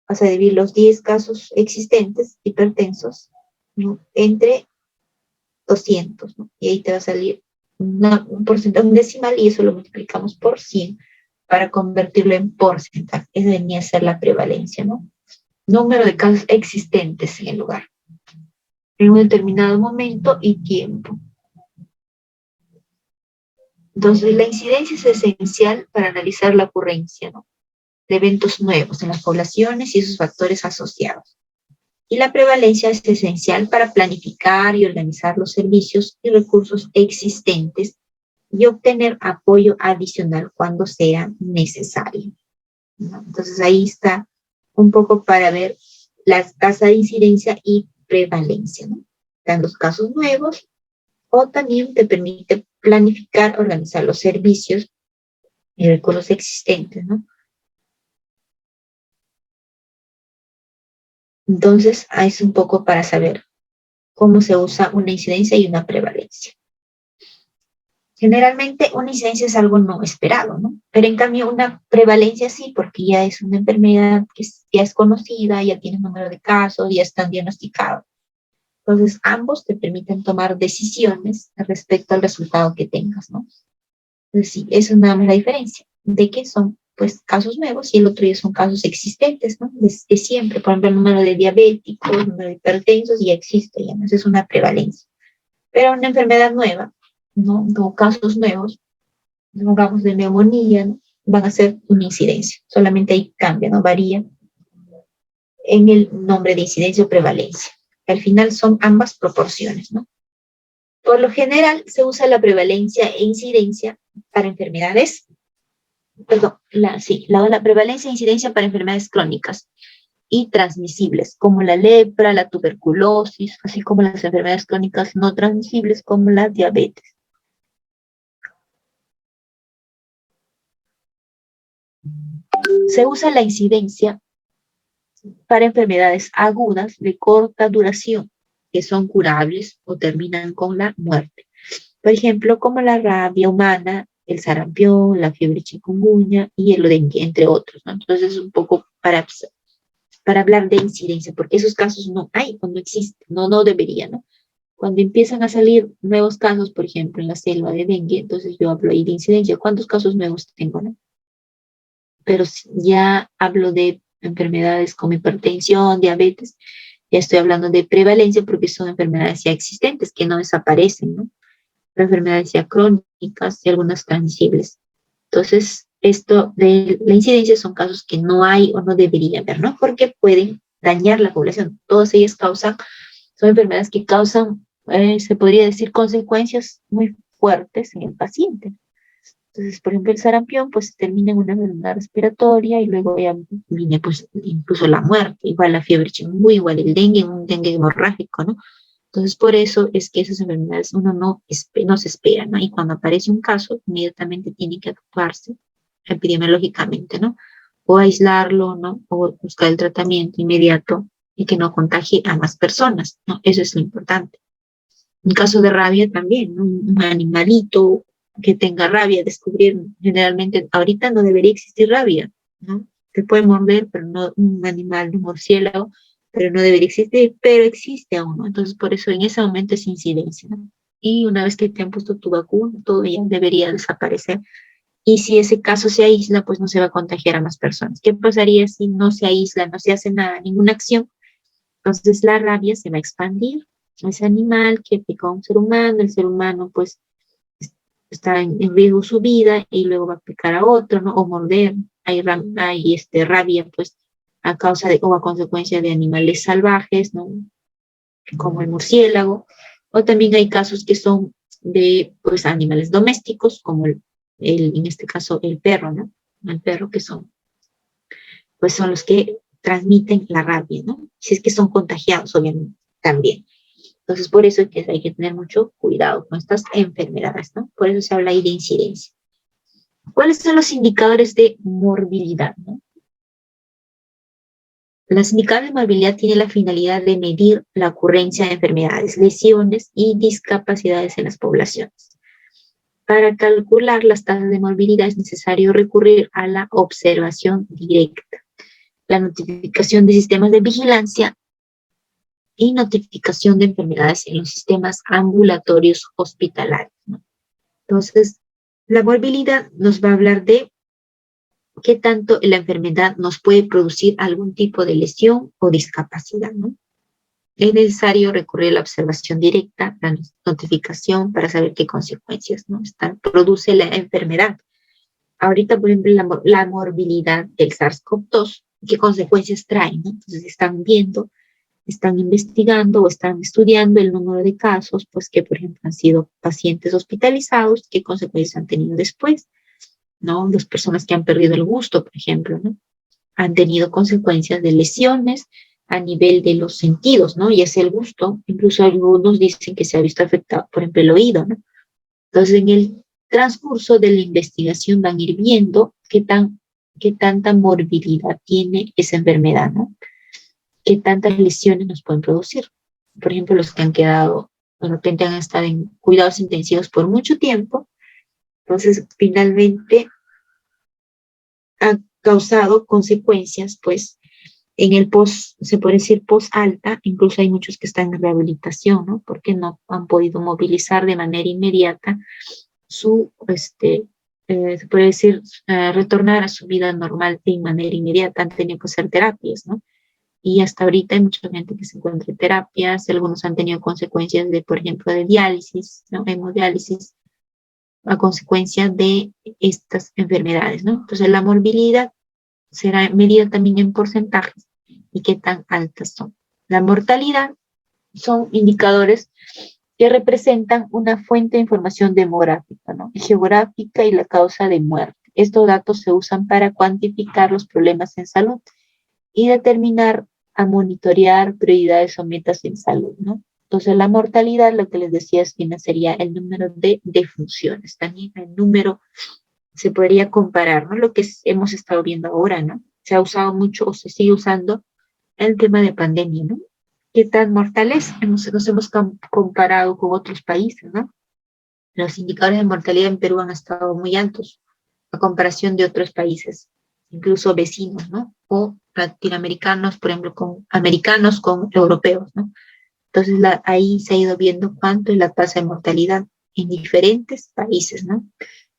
vas a dividir los 10 casos existentes hipertensos, ¿no? Entre 200, ¿no? Y ahí te va a salir un porcentaje, un decimal, y eso lo multiplicamos por 100 para convertirlo en porcentaje. Esa venía a ser la prevalencia, ¿no? Número de casos existentes en el lugar, en un determinado momento y tiempo. Entonces, la incidencia es esencial para analizar la ocurrencia, ¿no? De eventos nuevos en las poblaciones y sus factores asociados. Y la prevalencia es esencial para planificar y organizar los servicios y recursos existentes y obtener apoyo adicional cuando sea necesario, ¿no? Entonces, ahí está un poco para ver la tasa de incidencia y prevalencia, ¿no? Están los casos nuevos, o también te permite planificar, organizar los servicios y recursos existentes, ¿no? Entonces, es un poco para saber cómo se usa una incidencia y una prevalencia. Generalmente una incidencia es algo no esperado, ¿no? Pero en cambio una prevalencia sí, porque ya es una enfermedad que ya es conocida, ya tiene número de casos, ya están diagnosticados. Entonces ambos te permiten tomar decisiones respecto al resultado que tengas, ¿no? Entonces sí, esa es nada más la diferencia, de que son pues casos nuevos y el otro ya son casos existentes, ¿no? Desde siempre, por ejemplo, el número de diabéticos, el número de hipertensos ya existe, ya no es una prevalencia. Pero una enfermedad nueva, ¿no? O casos nuevos, digamos de neumonía, ¿no? Van a ser una incidencia. Solamente ahí cambia, ¿no? Varía en el nombre de incidencia o prevalencia. Al final son ambas proporciones, ¿no? Por lo general se usa la prevalencia e incidencia para enfermedades, perdón, la prevalencia e incidencia para enfermedades crónicas y transmisibles, como la lepra, la tuberculosis, así como las enfermedades crónicas no transmisibles, como la diabetes. Se usa la incidencia para enfermedades agudas de corta duración, que son curables o terminan con la muerte. Por ejemplo, como la rabia humana, el sarampión, la fiebre chikungunya y el dengue, entre otros, ¿no? Entonces, un poco para hablar de incidencia, porque esos casos no hay o no existen, no deberían, ¿no? Cuando empiezan a salir nuevos casos, por ejemplo, en la selva de dengue, entonces yo hablo ahí de incidencia. ¿Cuántos casos nuevos tengo, no? Pero si ya hablo de enfermedades como hipertensión, diabetes, ya estoy hablando de prevalencia porque son enfermedades ya existentes que no desaparecen, ¿no? Enfermedades ya crónicas y algunas transmisibles. Entonces, esto de la incidencia son casos que no hay o no debería haber, ¿no? Porque pueden dañar la población. Todas ellas son enfermedades que causan, se podría decir, consecuencias muy fuertes en el paciente. Entonces, por ejemplo, el sarampión, pues termina en una enfermedad respiratoria y luego ya viene, pues, incluso la muerte. Igual la fiebre chikungunya, igual el dengue, un dengue hemorrágico, ¿no? Entonces, por eso es que esas enfermedades uno no se espera, ¿no? Y cuando aparece un caso, inmediatamente tiene que actuarse epidemiológicamente, ¿no? O aislarlo, ¿no? O buscar el tratamiento inmediato y que no contagie a más personas, ¿no? Eso es lo importante. En caso de rabia también, ¿no? Un animalito que tenga rabia, descubrir generalmente, ahorita no debería existir rabia, ¿no? Se puede morder, pero no un animal, un murciélago, pero no debería existir, pero existe aún, ¿no? Entonces, por eso en ese momento es incidencia, ¿no? Y una vez que te han puesto tu vacuna, todo ya debería desaparecer. Y si ese caso se aísla, pues no se va a contagiar a más personas. ¿Qué pasaría si no se aísla, no se hace nada, ninguna acción? Entonces la rabia se va a expandir. Ese animal que picó a un ser humano, el ser humano pues está en riesgo su vida y luego va a picar a otro, ¿no? O morder. Hay rabia pues a causa de o a consecuencia de animales salvajes, ¿no? Como el murciélago. O también hay casos que son de pues animales domésticos, como en este caso el perro, ¿no? El perro que pues son los que transmiten la rabia, ¿no? Si es que son contagiados, obviamente, también. Entonces, por eso es que hay que tener mucho cuidado con estas enfermedades, ¿no? Por eso se habla ahí de incidencia. ¿Cuáles son los indicadores de morbilidad, no? Los indicadores de morbilidad tienen la finalidad de medir la ocurrencia de enfermedades, lesiones y discapacidades en las poblaciones. Para calcular las tasas de morbilidad es necesario recurrir a la observación directa, la notificación de sistemas de vigilancia y notificación de enfermedades en los sistemas ambulatorios hospitalarios, ¿no? Entonces, la morbilidad nos va a hablar de qué tanto la enfermedad nos puede producir algún tipo de lesión o discapacidad, ¿no? Es necesario recurrir a la observación directa, la notificación para saber qué consecuencias, ¿no? Produce la enfermedad. Ahorita, por ejemplo, la morbilidad del SARS-CoV-2, ¿qué consecuencias trae, ¿no? Entonces están viendo, están investigando o están estudiando el número de casos, pues que, por ejemplo, han sido pacientes hospitalizados, qué consecuencias han tenido después, ¿no? Las personas que han perdido el gusto, por ejemplo, ¿no? Han tenido consecuencias de lesiones a nivel de los sentidos, ¿no? Y es el gusto, incluso algunos dicen que se ha visto afectado, por ejemplo, el oído, ¿no? Entonces, en el transcurso de la investigación van a ir viendo qué tanta morbilidad tiene esa enfermedad, ¿no? Qué tantas lesiones nos pueden producir. Por ejemplo, los que han quedado, de repente han estado en cuidados intensivos por mucho tiempo, Entonces, finalmente ha causado consecuencias, pues, en el se puede decir post-alta, incluso hay muchos que están en rehabilitación, ¿no? Porque no han podido movilizar de manera inmediata se puede decir, retornar a su vida normal de manera inmediata, han tenido que hacer terapias, ¿no? Y hasta ahorita hay mucha gente que se encuentra en terapias, algunos han tenido consecuencias de, por ejemplo, de diálisis, ¿no? Hemodiálisis, a consecuencia de estas enfermedades, ¿no? Entonces la morbilidad será medida también en porcentajes y qué tan altas son. La mortalidad son indicadores que representan una fuente de información demográfica, ¿no? Geográfica y la causa de muerte. Estos datos se usan para cuantificar los problemas en salud y determinar a monitorear prioridades o metas en salud, ¿no? Entonces, la mortalidad, lo que les decía, sería el número de defunciones. También el número se podría comparar, ¿no? Lo que hemos estado viendo ahora, ¿no? Se ha usado mucho o se sigue usando el tema de pandemia, ¿no? ¿Qué tan mortales? Nos hemos comparado con otros países, ¿no? Los indicadores de mortalidad en Perú han estado muy altos a comparación de otros países, incluso vecinos, ¿no? O latinoamericanos, por ejemplo, con americanos con europeos, ¿no? Entonces ahí se ha ido viendo cuánto es la tasa de mortalidad en diferentes países, ¿no?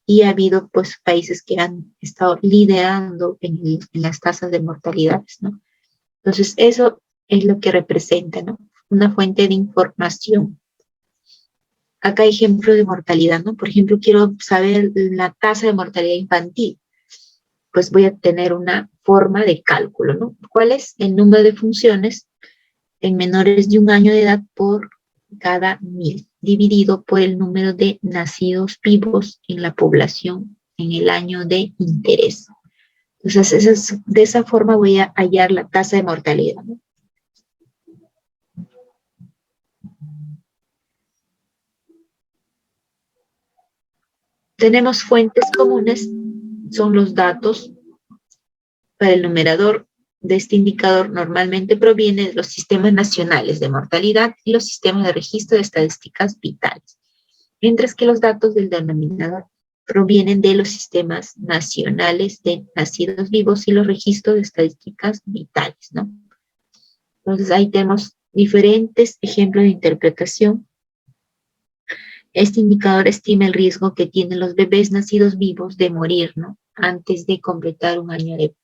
Y ha habido pues países que han estado liderando en las tasas de mortalidades, ¿no? Entonces eso es lo que representa, ¿no? Una fuente de información. Acá hay ejemplos de mortalidad, ¿no? Por ejemplo, quiero saber la tasa de mortalidad infantil. Pues voy a tener una forma de cálculo, ¿no? ¿Cuál es el número de funciones en menores de 1 año de edad por cada 1000, dividido por el número de nacidos vivos en la población en el año de interés? Entonces, de esa forma voy a hallar la tasa de mortalidad, ¿no? Tenemos fuentes comunes, son los datos para el numerador de este indicador normalmente proviene de los sistemas nacionales de mortalidad y los sistemas de registro de estadísticas vitales, mientras que los datos del denominador provienen de los sistemas nacionales de nacidos vivos y los registros de estadísticas vitales, ¿no? Entonces ahí tenemos diferentes ejemplos de interpretación. Este indicador estima el riesgo que tienen los bebés nacidos vivos de morir, ¿no? Antes de completar 1 año de edad.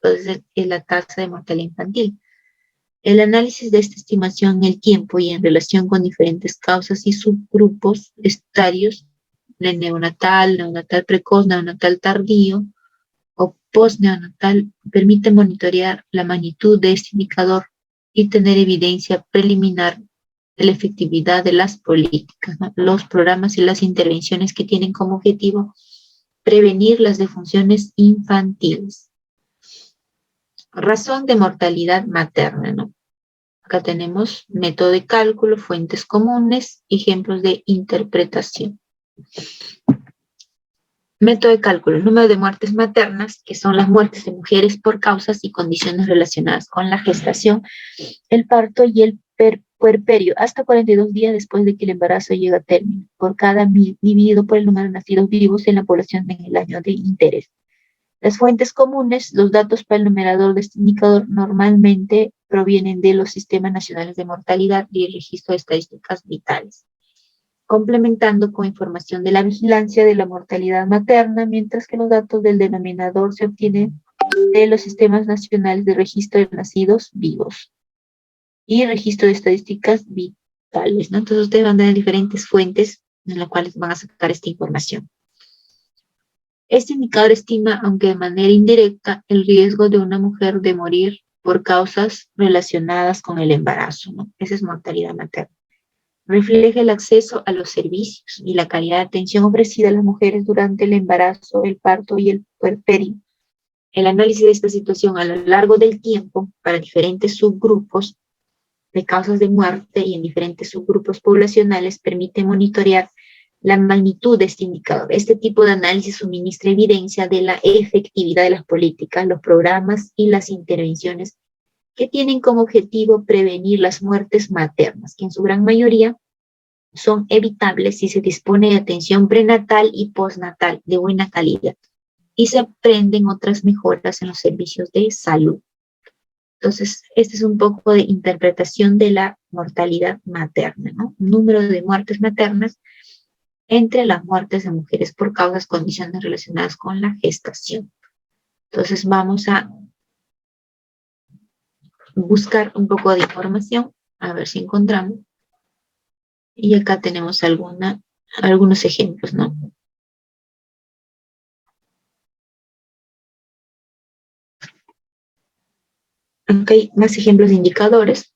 Entonces, es la tasa de mortalidad infantil. El análisis de esta estimación en el tiempo y en relación con diferentes causas y subgrupos etarios, el neonatal, neonatal precoz, neonatal tardío o postneonatal, permite monitorear la magnitud de este indicador y tener evidencia preliminar de la efectividad de las políticas, ¿no? Los programas y las intervenciones que tienen como objetivo prevenir las defunciones infantiles. Razón de mortalidad materna, ¿no? Acá tenemos método de cálculo, fuentes comunes, ejemplos de interpretación. Método de cálculo, número de muertes maternas, que son las muertes de mujeres por causas y condiciones relacionadas con la gestación, el parto y el puerperio, hasta 42 días después de que el embarazo llega a término, por cada 1000, dividido por el número de nacidos vivos en la población en el año de interés. Las fuentes comunes, los datos para el numerador de este indicador normalmente provienen de los sistemas nacionales de mortalidad y el registro de estadísticas vitales, complementando con información de la vigilancia de la mortalidad materna, mientras que los datos del denominador se obtienen de los sistemas nacionales de registro de nacidos vivos y registro de estadísticas vitales, ¿no? Entonces ustedes van a tener diferentes fuentes en las cuales van a sacar esta información. Este indicador estima, aunque de manera indirecta, el riesgo de una mujer de morir por causas relacionadas con el embarazo, ¿no? Esa es mortalidad materna. Refleja el acceso a los servicios y la calidad de atención ofrecida a las mujeres durante el embarazo, el parto y el puerperio. El análisis de esta situación a lo largo del tiempo para diferentes subgrupos de causas de muerte y en diferentes subgrupos poblacionales permite monitorear la magnitud de este indicador. Este tipo de análisis suministra evidencia de la efectividad de las políticas, los programas y las intervenciones que tienen como objetivo prevenir las muertes maternas, que en su gran mayoría son evitables si se dispone de atención prenatal y postnatal de buena calidad y se aprenden otras mejoras en los servicios de salud. Entonces, este es un poco de interpretación de la mortalidad materna, ¿no? Número de muertes maternas entre las muertes de mujeres por causas, condiciones relacionadas con la gestación. Entonces, vamos a buscar un poco de información, a ver si encontramos. Y acá tenemos algunos ejemplos, ¿no? Acá hay más ejemplos de indicadores.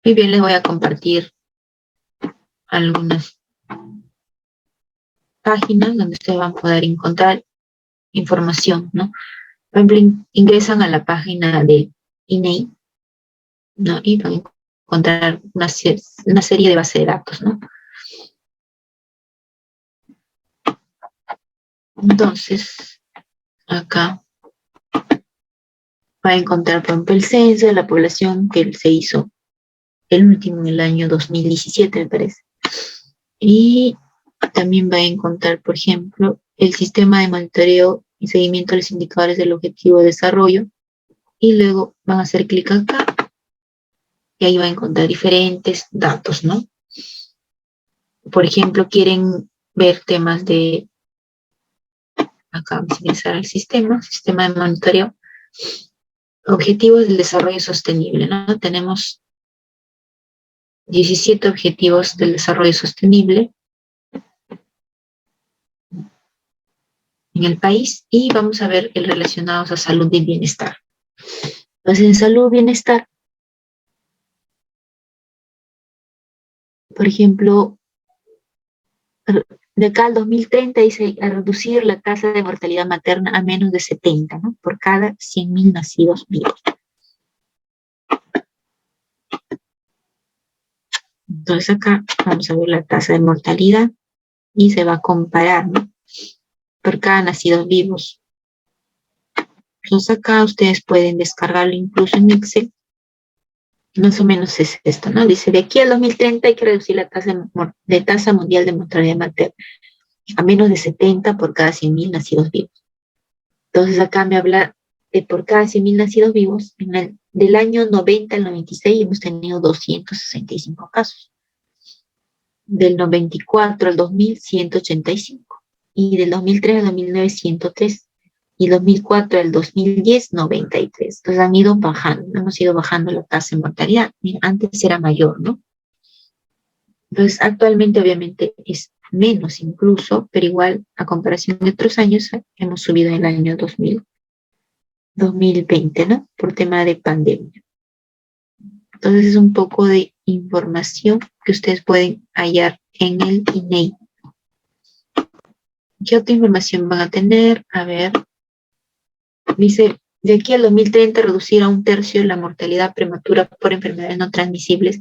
Y bien, les voy a compartir algunas páginas donde ustedes van a poder encontrar información, ¿no? Por ejemplo, ingresan a la página de INEI, ¿no? Y van a encontrar una serie de bases de datos, ¿no? Entonces, acá va a encontrar, por ejemplo, el censo de la población que se hizo el último en el año 2017, me parece. Y también va a encontrar, por ejemplo, el sistema de monitoreo y seguimiento de los indicadores del objetivo de desarrollo. Y luego van a hacer clic acá y ahí va a encontrar diferentes datos, ¿no? Por ejemplo, quieren ver temas de, acá vamos a ingresar al sistema de monitoreo, objetivos del desarrollo sostenible, ¿no? Tenemos 17 objetivos del desarrollo sostenible en el país y vamos a ver el relacionados a salud y bienestar. Entonces, en salud y bienestar, por ejemplo, de acá al 2030 dice a reducir la tasa de mortalidad materna a menos de 70, ¿no? Por cada 100.000 nacidos vivos. Entonces acá vamos a ver la tasa de mortalidad y se va a comparar, ¿no? Por cada nacidos vivos. Entonces acá ustedes pueden descargarlo incluso en Excel. Más o menos es esto, ¿no? Dice, de aquí al 2030 hay que reducir la tasa mundial de mortalidad materna a menos de 70 por cada 100.000 nacidos vivos. Entonces acá me habla de por cada 100.000 nacidos vivos, del año 90 al 96 hemos tenido 265 casos. Del 94 al 2000, 185. Y del 2003 al 2009, 103. Y 2004 al 2010, 93. Entonces han ido bajando, hemos ido bajando la tasa de mortalidad. Mira, antes era mayor, ¿no? Entonces actualmente obviamente es menos incluso, pero igual a comparación de otros años hemos subido en el año 2020, ¿no? Por tema de pandemia. Entonces es un poco de información que ustedes pueden hallar en el INEI. ¿Qué otra información van a tener? A ver, dice, de aquí al 2030 reducir a 1/3 la mortalidad prematura por enfermedades no transmisibles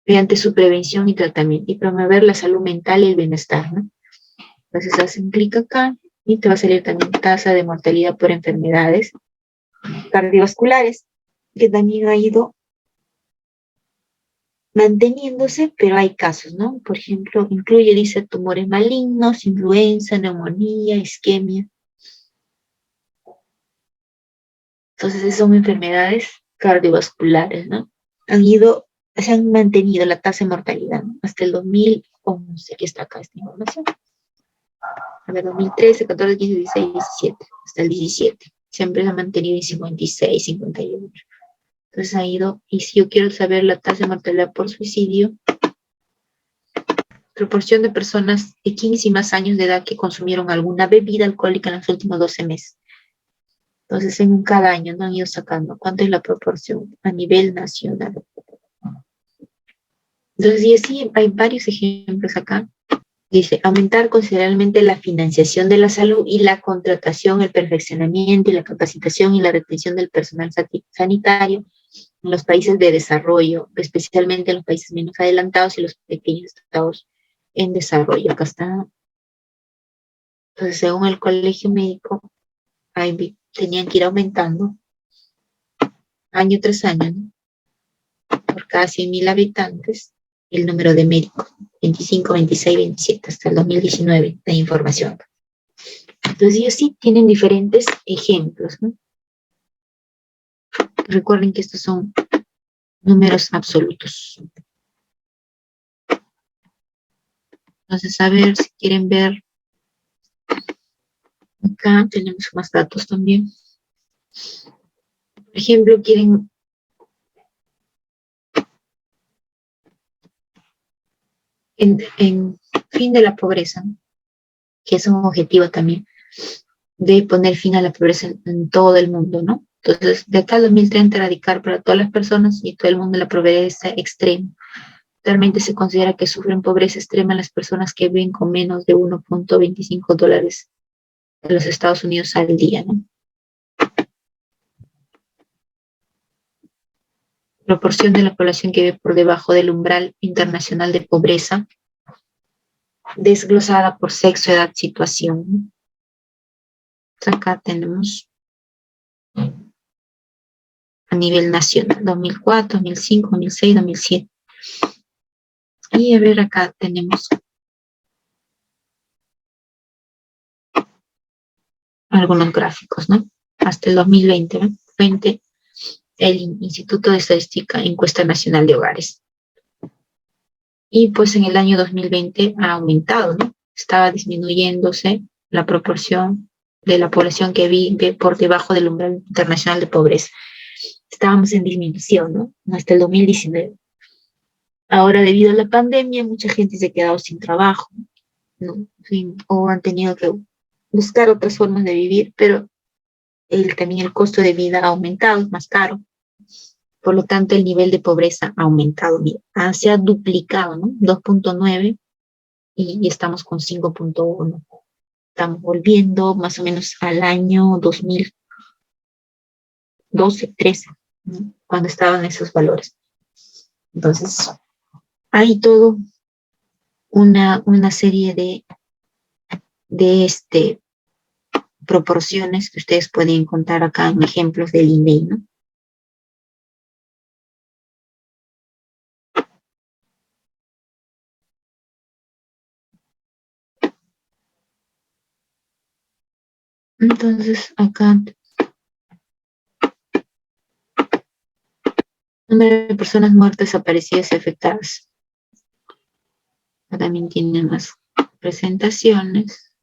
mediante su prevención y tratamiento y promover la salud mental y el bienestar, ¿no? Entonces hacen clic acá y te va a salir también tasa de mortalidad por enfermedades cardiovasculares, que también ha ido manteniéndose, pero hay casos, ¿no? Por ejemplo, incluye, dice, tumores malignos, influenza, neumonía, isquemia. Entonces, son enfermedades cardiovasculares, ¿no? Se han mantenido la tasa de mortalidad, ¿no? Hasta el 2011, aquí está acá esta información. A ver, 2013, 14, 15, 16, 17, hasta el 17. Siempre se ha mantenido en 56, 58. Entonces ha ido, y si yo quiero saber la tasa de mortalidad por suicidio, proporción de personas de 15 y más años de edad que consumieron alguna bebida alcohólica en los últimos 12 meses. Entonces, en cada año no han ido sacando cuánto es la proporción a nivel nacional. Entonces, y así hay varios ejemplos acá. Dice, aumentar considerablemente la financiación de la salud y la contratación, el perfeccionamiento y la capacitación y la retención del personal sanitario en los países de desarrollo, especialmente en los países menos adelantados y los pequeños estados en desarrollo. Acá está. Entonces, según el colegio médico, tenían que ir aumentando año tras año, ¿no? Por cada 100.000 habitantes, el número de médicos, 25, 26, 27, hasta el 2019, la información. Entonces ellos sí tienen diferentes ejemplos, ¿no? Recuerden que estos son números absolutos. Entonces, a ver si quieren ver. Acá tenemos más datos también. Por ejemplo, quieren en fin de la pobreza, ¿no? Que es un objetivo también de poner fin a la pobreza en todo el mundo, ¿no? Entonces, de acá al 2030 erradicar para todas las personas y todo el mundo la pobreza extrema. Actualmente se considera que sufren pobreza extrema las personas que viven con menos de $1.25 en los Estados Unidos al día, ¿no? Proporción de la población que vive por debajo del umbral internacional de pobreza, desglosada por sexo, edad, situación, ¿no? Acá tenemos a nivel nacional, 2004, 2005, 2006, 2007. Y a ver, acá tenemos algunos gráficos, ¿no? Hasta el 2020, ¿no? Frente el Instituto de Estadística, Encuesta Nacional de Hogares. Y pues en el año 2020 ha aumentado, ¿no? Estaba disminuyéndose la proporción de la población que vive por debajo del umbral internacional de pobreza. Estábamos en disminución, ¿no? Hasta el 2019. Ahora, debido a la pandemia, mucha gente se ha quedado sin trabajo, ¿no? En fin, o han tenido que buscar otras formas de vivir, pero también el costo de vida ha aumentado, es más caro. Por lo tanto, el nivel de pobreza ha aumentado, se ha duplicado, ¿no? 2.9 y estamos con 5.1. Estamos volviendo más o menos al año 2012, 13, ¿no? Cuando estaban esos valores. Entonces, hay todo una serie de proporciones que ustedes pueden encontrar acá en ejemplos del INEI, ¿no? Entonces, acá, número de personas muertas, desaparecidas y afectadas. También tiene más presentaciones,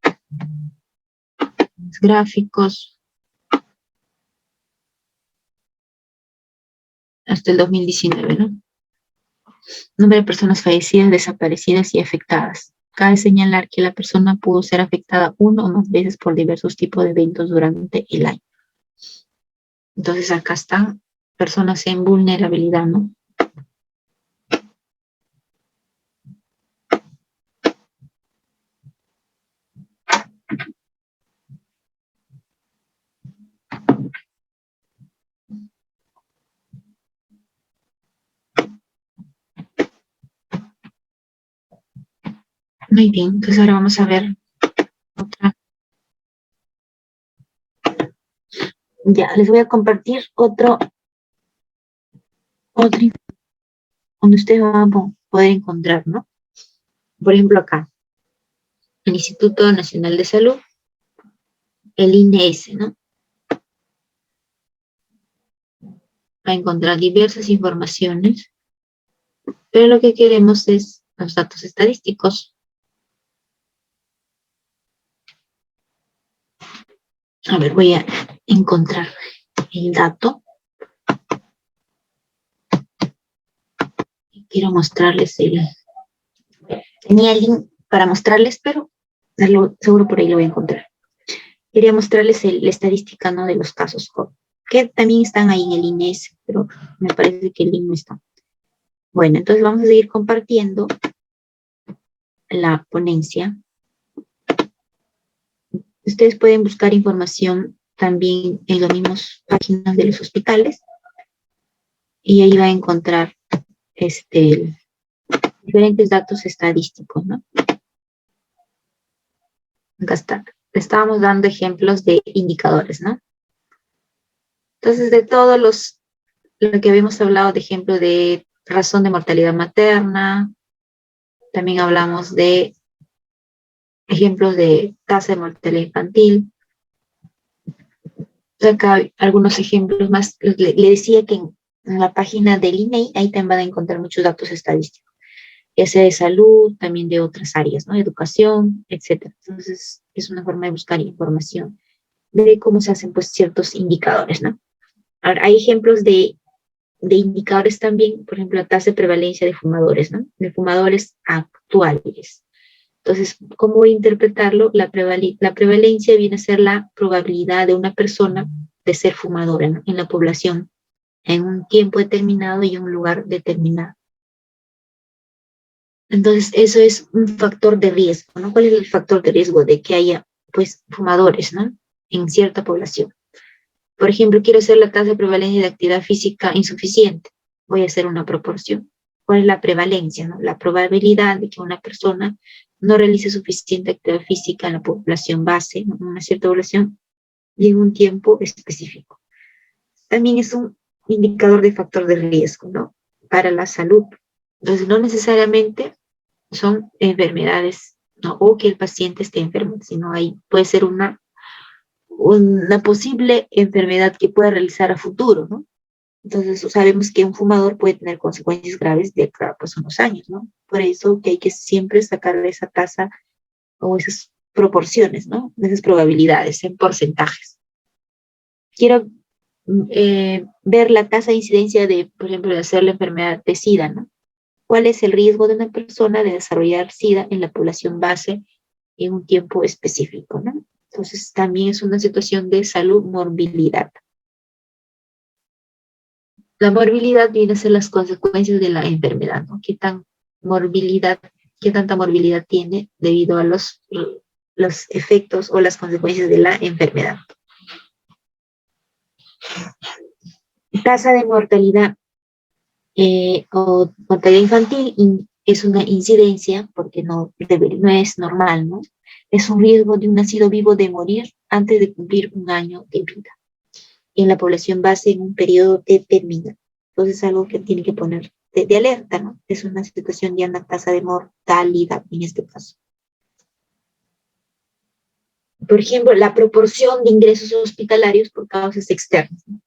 más gráficos. Hasta el 2019, ¿no? Número de personas fallecidas, desaparecidas y afectadas. Cabe señalar que la persona pudo ser afectada una o más veces por diversos tipos de eventos durante el año. Entonces acá están personas en vulnerabilidad, ¿no? Muy bien, entonces ahora vamos a ver otra. Ya, les voy a compartir otro donde ustedes van a poder encontrar, ¿no? Por ejemplo, acá, el Instituto Nacional de Salud, el INS, ¿no? Va a encontrar diversas informaciones, pero lo que queremos es los datos estadísticos. A ver, voy a encontrar el dato. Quiero mostrarles tenía el link para mostrarles, pero seguro por ahí lo voy a encontrar. Quería mostrarles la estadística, ¿no? De los casos COVID, que también están ahí en el INES, pero me parece que el link no está. Bueno, entonces vamos a seguir compartiendo la ponencia. Ustedes pueden buscar información también en las mismas páginas de los hospitales y ahí va a encontrar diferentes datos estadísticos, ¿no? Acá está. Estábamos dando ejemplos de indicadores, ¿no? Entonces, de todos lo que habíamos hablado, de ejemplo de razón de mortalidad materna, También hablamos de ejemplos de tasa de mortalidad infantil. Acá hay algunos ejemplos más. Le decía que en la página del INEI, ahí también van a encontrar muchos datos estadísticos, ya sea de salud, también de otras áreas, ¿no? Educación, etcétera. Entonces, es una forma de buscar información de cómo se hacen, pues, ciertos indicadores, ¿no? Ahora, hay ejemplos de indicadores también, por ejemplo, la tasa de prevalencia de fumadores, ¿no? De fumadores actuales. Entonces, ¿cómo interpretarlo? La prevalencia viene a ser la probabilidad de una persona de ser fumadora, ¿no?, en la población en un tiempo determinado y en un lugar determinado. Entonces, eso es un factor de riesgo, ¿no? ¿Cuál es el factor de riesgo de que haya, pues, fumadores, ¿no?, en cierta población? Por ejemplo, quiero hacer la tasa de prevalencia de actividad física insuficiente. Voy a hacer una proporción. ¿Cuál es la prevalencia, no? La probabilidad de que una persona no realice suficiente actividad física en la población base, ¿no?, en una cierta población, y en un tiempo específico. También es un indicador de factor de riesgo, ¿no?, para la salud. Entonces, no necesariamente son enfermedades, ¿no?, o que el paciente esté enfermo, sino ahí puede ser una posible enfermedad que pueda realizar a futuro, ¿no? Entonces, sabemos que un fumador puede tener consecuencias graves de acá, pues, unos años, ¿no? Por eso que hay que siempre sacar esa tasa o esas proporciones, ¿no?, de esas probabilidades en porcentajes. Quiero ver la tasa de incidencia de, por ejemplo, de hacer la enfermedad de SIDA, ¿no? ¿Cuál es el riesgo de una persona de desarrollar SIDA en la población base en un tiempo específico, ¿no? Entonces, también es una situación de salud, morbilidad. La morbilidad viene a ser las consecuencias de la enfermedad, ¿no? ¿Qué tanta morbilidad tiene debido a los efectos o las consecuencias de la enfermedad? Tasa de mortalidad o mortalidad infantil es una incidencia, porque no es normal, ¿no? Es un riesgo de un nacido vivo de morir antes de cumplir un año de vida en la población base en un periodo determinado. Entonces es algo que tiene que poner de alerta, ¿no? Es una situación de una tasa de mortalidad en este caso. Por ejemplo, la proporción de ingresos hospitalarios por causas externas, ¿no?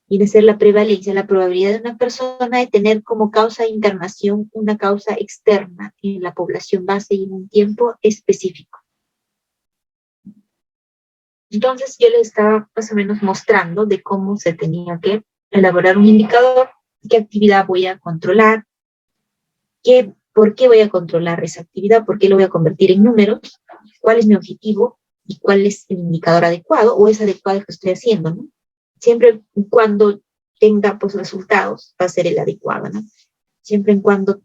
Viene a ser la prevalencia, la probabilidad de una persona de tener como causa de internación una causa externa en la población base y en un tiempo específico. Entonces yo les estaba más o menos mostrando de cómo se tenía que elaborar un indicador, qué actividad voy a controlar, por qué voy a controlar esa actividad, por qué lo voy a convertir en números, cuál es mi objetivo y cuál es el indicador adecuado o es adecuado el que estoy haciendo, ¿no? Siempre cuando tenga, pues, resultados, va a ser el adecuado, ¿no? Siempre en cuando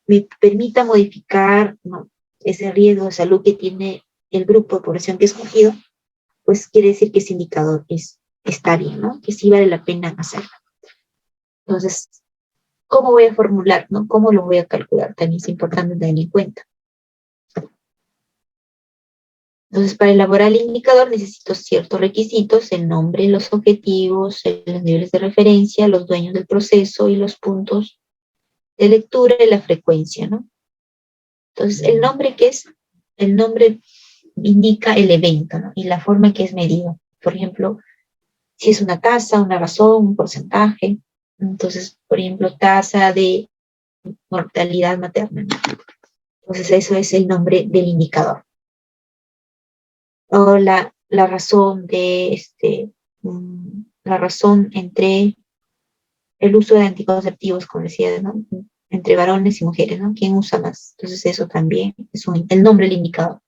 me permita modificar, ¿no?, ese riesgo de salud que tiene el grupo de población que he escogido, pues quiere decir que ese indicador está bien, ¿no?, que sí vale la pena hacerlo. Entonces, ¿cómo voy a formular, no? ¿Cómo lo voy a calcular? También es importante tener en cuenta. Entonces, para elaborar el indicador necesito ciertos requisitos: el nombre, los objetivos, los niveles de referencia, los dueños del proceso y los puntos de lectura y la frecuencia, ¿no? Entonces, el nombre, ¿qué es? El nombre indica el evento, ¿no?, y la forma en que es medido. Por ejemplo, si es una tasa, una razón, un porcentaje. Entonces, por ejemplo, tasa de mortalidad materna, ¿no? Entonces, eso es el nombre del indicador. O la razón de la razón entre el uso de anticonceptivos, como decía, ¿no?, entre varones y mujeres, ¿no? ¿Quién usa más? Entonces, eso también es el nombre del indicador.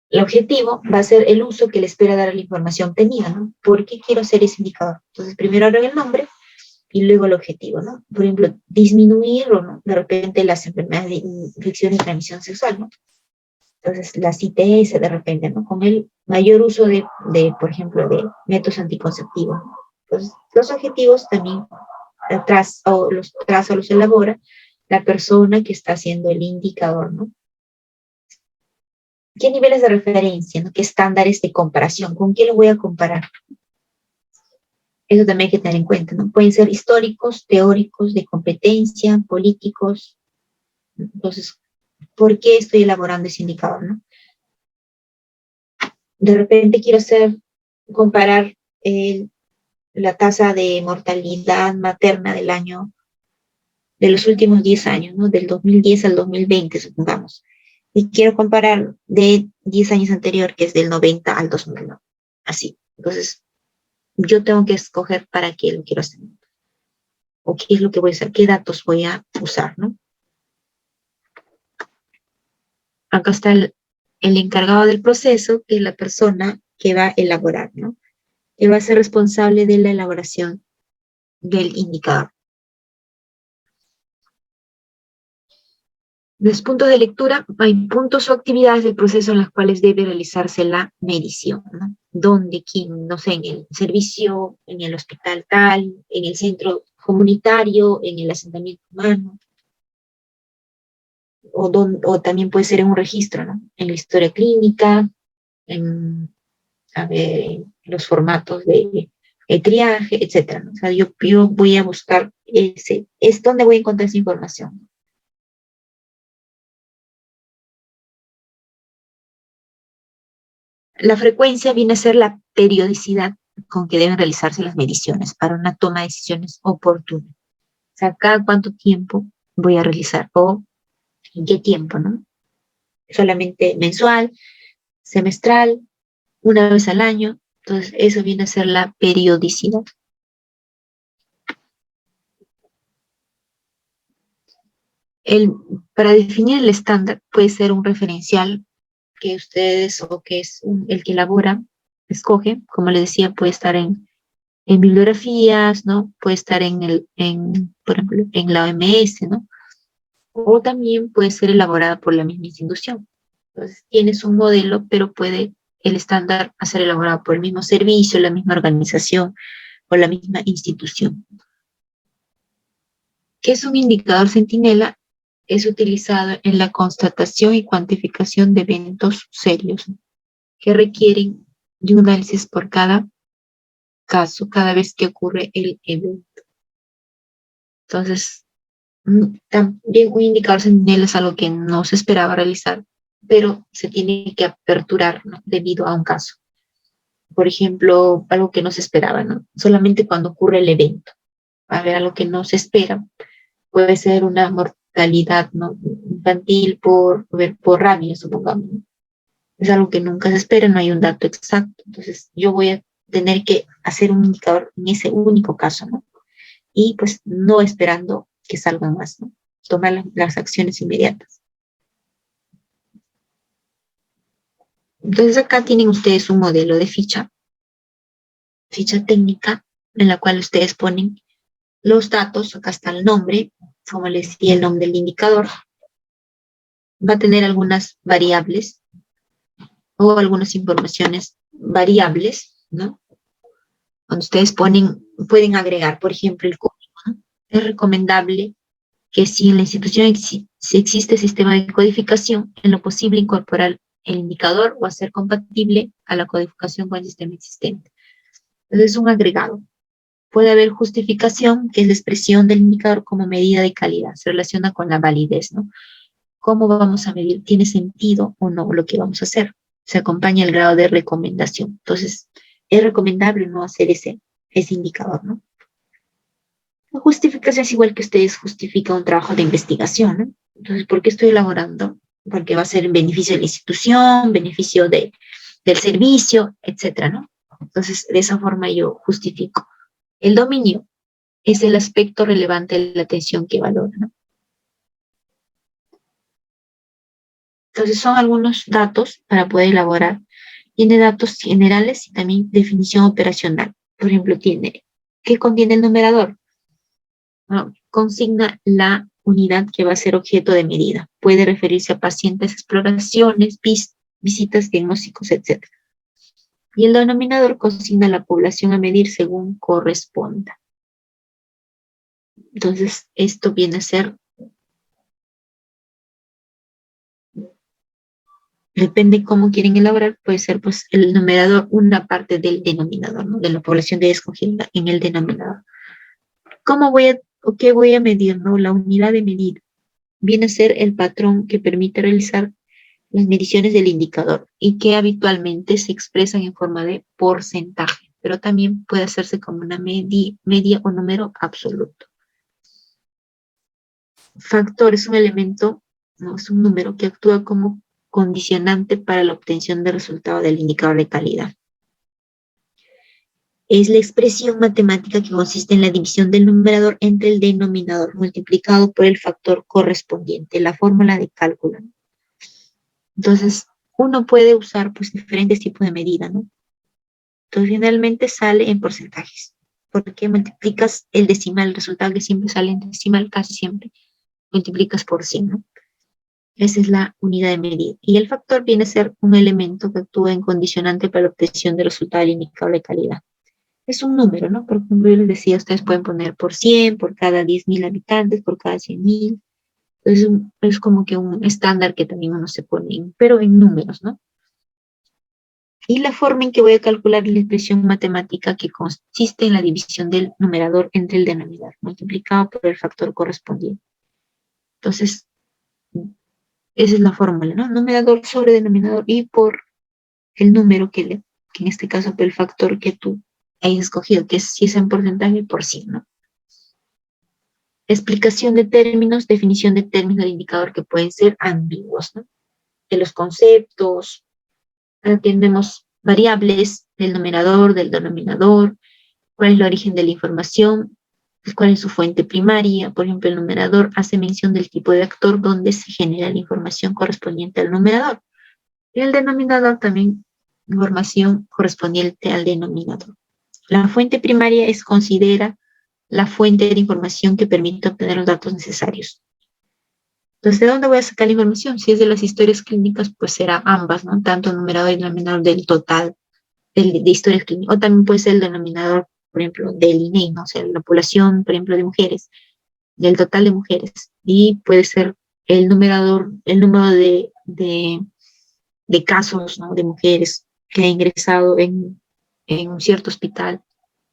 El objetivo va a ser el uso que le espera dar a la información obtenida, ¿no? ¿Por qué quiero hacer ese indicador? Entonces, primero hago el nombre y luego el objetivo, ¿no? Por ejemplo, disminuir o no, de repente las enfermedades de infección y transmisión sexual, ¿no? Entonces, las ITS de repente, ¿no?, con el mayor uso de por ejemplo, de métodos anticonceptivos, ¿no? Entonces, los objetivos también los elabora la persona que está haciendo el indicador, ¿no? ¿Qué niveles de referencia, ¿no?, qué estándares de comparación? ¿Con qué lo voy a comparar? Eso también hay que tener en cuenta, ¿no? Pueden ser históricos, teóricos, de competencia, políticos. Entonces, por qué estoy elaborando ese indicador, ¿no? De repente quiero comparar la tasa de mortalidad materna de los últimos 10 años, ¿no? Del 2010 al 2020, supongamos. Y quiero comparar de 10 años anterior, que es del 90 al 2001. Así. Entonces, yo tengo que escoger para qué lo quiero hacer. O qué es lo que voy a hacer, qué datos voy a usar, ¿no? Acá está el encargado del proceso, que es la persona que va a elaborar, ¿no? Que va a ser responsable de la elaboración del indicador. Los puntos de lectura, hay puntos o actividades del proceso en las cuales debe realizarse la medición, ¿no? Donde, quién, no sé, en el servicio, en el hospital tal, en el centro comunitario, en el asentamiento humano, o también puede ser en un registro, ¿no? En la historia clínica, en, a ver, en los formatos de triaje, etcétera, ¿no? O sea, yo voy a buscar es donde voy a encontrar esa información. La frecuencia viene a ser la periodicidad con que deben realizarse las mediciones para una toma de decisiones oportuna. O sea, cada cuánto tiempo voy a realizar o en qué tiempo, ¿no? Solamente mensual, semestral, una vez al año. Entonces, eso viene a ser la periodicidad. Para definir el estándar puede ser un referencial que ustedes o que es el que elabora, escoge, como les decía, puede estar en bibliografías, ¿no? Puede estar por ejemplo, en la OMS, ¿no? O también puede ser elaborada por la misma institución. Entonces, tienes un modelo, pero puede el estándar ser elaborado por el mismo servicio, la misma organización o la misma institución. ¿Qué es un indicador centinela? Es utilizado en la constatación y cuantificación de eventos serios que requieren de un análisis por cada caso, cada vez que ocurre el evento. Entonces, también un indicador centinela es algo que no se esperaba realizar, pero se tiene que aperturar, ¿no? Debido a un caso. Por ejemplo, algo que no se esperaba, ¿no? Solamente cuando ocurre el evento. A ver, algo que no se espera. Puede ser una mortalidad, ¿no? Infantil por rabia, supongamos, ¿no? Es algo que nunca se espera, no hay un dato exacto. Entonces, yo voy a tener que hacer un indicador en ese único caso, ¿no? Y pues no esperando que salgan más, ¿no? Tomar las acciones inmediatas. Entonces, acá tienen ustedes un modelo de ficha técnica, en la cual ustedes ponen los datos. Acá está el nombre, como les decía, el nombre del indicador. Va a tener algunas variables o algunas informaciones variables, ¿no? Cuando ustedes pueden agregar, por ejemplo, el código, ¿no? Es recomendable que si en la institución si existe sistema de codificación, en lo posible incorporar el indicador o hacer compatible a la codificación con el sistema existente. Entonces es un agregado. Puede haber justificación, que es la expresión del indicador como medida de calidad, se relaciona con la validez, ¿no? ¿Cómo vamos a medir? ¿Tiene sentido o no lo que vamos a hacer? Se acompaña el grado de recomendación. Entonces, es recomendable no hacer ese indicador, ¿no? La justificación es igual que ustedes justifican un trabajo de investigación, ¿no? Entonces, ¿por qué estoy elaborando? Porque va a ser en beneficio de la institución, beneficio del servicio, etcétera, ¿no? Entonces, de esa forma yo justifico. El dominio es el aspecto relevante de la atención que valora, ¿no? Entonces, son algunos datos para poder elaborar. Tiene datos generales y también definición operacional. Por ejemplo, ¿qué contiene el numerador? ¿No? Consigna la unidad que va a ser objeto de medida. Puede referirse a pacientes, exploraciones, visitas, diagnósticos, etc. Y el denominador consigna la población a medir según corresponda. Entonces, esto viene a ser, depende cómo quieren elaborar, puede ser pues el numerador una parte del denominador, ¿no? De la población de escogida en el denominador. ¿Qué voy a medir, no? La unidad de medida. viene a ser el patrón que permite realizar las mediciones del indicador y que habitualmente se expresan en forma de porcentaje, pero también puede hacerse como una media o número absoluto. Factor es un elemento, no es un número que actúa como condicionante para la obtención del resultado del indicador de calidad. Es la expresión matemática que consiste en la división del numerador entre el denominador multiplicado por el factor correspondiente, la fórmula de cálculo. Entonces, uno puede usar pues diferentes tipos de medida, ¿no? Entonces, generalmente sale en porcentajes, porque multiplicas el decimal, el resultado que siempre sale en decimal, casi siempre, multiplicas por 100, ¿no? Esa es la unidad de medida. Y el factor viene a ser un elemento que actúa en condicionante para la obtención del resultado del indicador de calidad. Es un número, ¿no? Por ejemplo, yo les decía, ustedes pueden poner por 100, por cada 10.000 habitantes, por cada 100.000. Es como que un estándar que también uno se pone, pero en números, ¿no? Y la forma en que voy a calcular la expresión matemática que consiste en la división del numerador entre el denominador, multiplicado por el factor correspondiente. Entonces, esa es la fórmula, ¿no? Numerador sobre denominador y por el número que en este caso, el factor que tú hayas escogido, que si es en porcentaje, por 100, ¿no? Explicación de términos, definición de términos del indicador que pueden ser ambiguos, ¿no? De los conceptos, atendemos variables del numerador, del denominador, cuál es el origen de la información, cuál es su fuente primaria. Por ejemplo, el numerador hace mención del tipo de actor donde se genera la información correspondiente al numerador. Y el denominador también información correspondiente al denominador. La fuente primaria considera la fuente de información que permite obtener los datos necesarios. Entonces, ¿de dónde voy a sacar la información? Si es de las historias clínicas, pues será ambas, ¿no? Tanto el numerador y el denominador del total de historias clínicas, o también puede ser el denominador, por ejemplo, del INEI, ¿no? O sea, la población, por ejemplo, de mujeres, del total de mujeres, y puede ser el numerador, el número de casos, ¿no? De mujeres que ha ingresado en un cierto hospital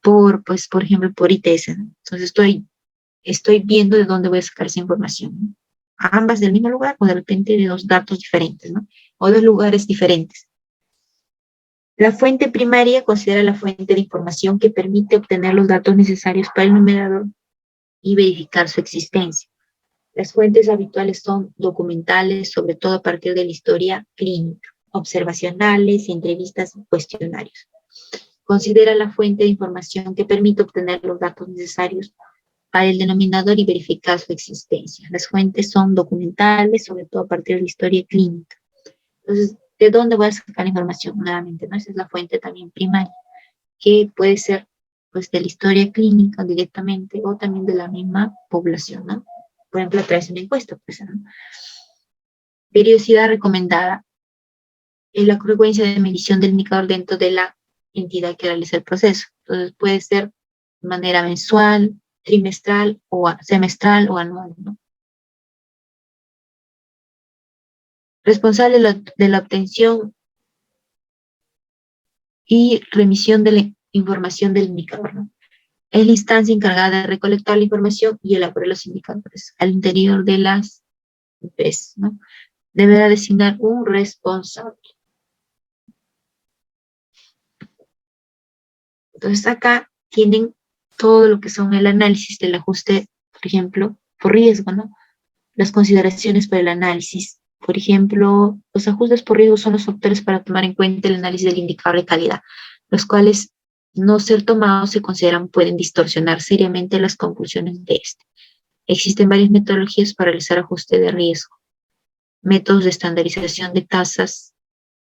pues, por ejemplo, por ITS, ¿no? Entonces estoy viendo de dónde voy a sacar esa información, ¿no? Ambas del mismo lugar o de repente de dos datos diferentes, ¿no? O de lugares diferentes. La fuente primaria considera la fuente de información que permite obtener los datos necesarios para el numerador y verificar su existencia. Las fuentes habituales son documentales, sobre todo a partir de la historia clínica, observacionales, entrevistas y cuestionarios. Considera la fuente de información que permite obtener los datos necesarios para el denominador y verificar su existencia. Las fuentes son documentales, sobre todo a partir de la historia clínica. Entonces, ¿de dónde voy a sacar la información? Nuevamente, ¿no? Esa es la fuente también primaria, que puede ser pues de la historia clínica directamente o también de la misma población, ¿no? Por ejemplo, a través de una encuesta, pues, ¿no? Periodicidad recomendada es la frecuencia de medición del indicador dentro de la entidad que realiza el proceso. Entonces, puede ser de manera mensual, trimestral o semestral o anual, ¿no? Responsable de la obtención y remisión de la información del indicador, ¿no? Es la instancia encargada de recolectar la información y elaborar los indicadores al interior de las IPs, ¿no? Deberá designar un responsable. Entonces acá tienen todo lo que son el análisis del ajuste, por ejemplo, por riesgo, ¿no? Las consideraciones para el análisis. Por ejemplo, los ajustes por riesgo son los factores para tomar en cuenta el análisis del indicador de calidad, los cuales, no ser tomados, se consideran pueden distorsionar seriamente las conclusiones de este. Existen varias metodologías para realizar ajuste de riesgo, métodos de estandarización de tasas,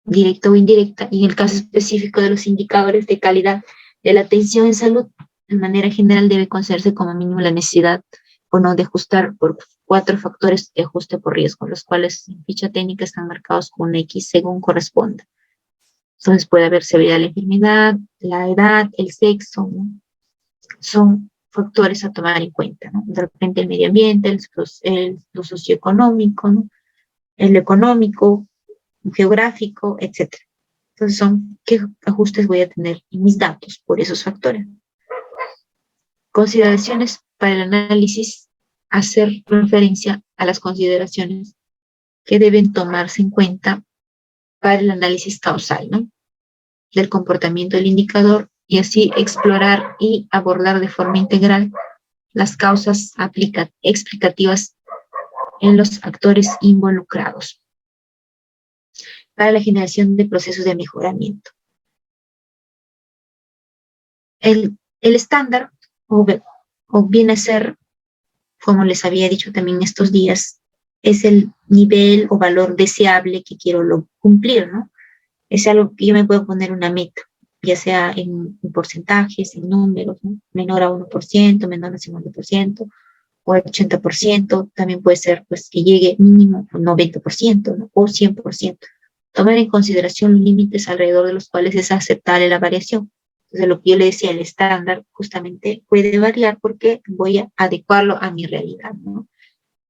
directa o indirecta, y en el caso específico de los indicadores de calidad de la atención en salud, de manera general debe considerarse como mínimo la necesidad o no de ajustar por 4 factores de ajuste por riesgo, los cuales en ficha técnica están marcados con X según corresponda. Entonces puede haber severidad de la enfermedad, la edad, el sexo, ¿no? Son factores a tomar en cuenta, ¿no? De repente el medio ambiente, lo socioeconómico, ¿no? El económico, geográfico, etc. Entonces qué ajustes voy a tener en mis datos por esos factores. Consideraciones para el análisis hacer referencia a las consideraciones que deben tomarse en cuenta para el análisis causal, ¿no?, del comportamiento del indicador, y así explorar y abordar de forma integral las causas explicativas en los actores involucrados para la generación de procesos de mejoramiento. El estándar, o viene a ser, como les había dicho también estos días, es el nivel o valor deseable que quiero cumplir, ¿no? Es algo que yo me puedo poner una meta, ya sea en porcentajes, en números, ¿no? Menor a 1%, menor a 50%, o al 80%, también puede ser pues que llegue mínimo al 90%, ¿no?, o 100%. Tomar en consideración los límites alrededor de los cuales es aceptable la variación. Entonces, lo que yo le decía, el estándar justamente puede variar porque voy a adecuarlo a mi realidad, ¿no?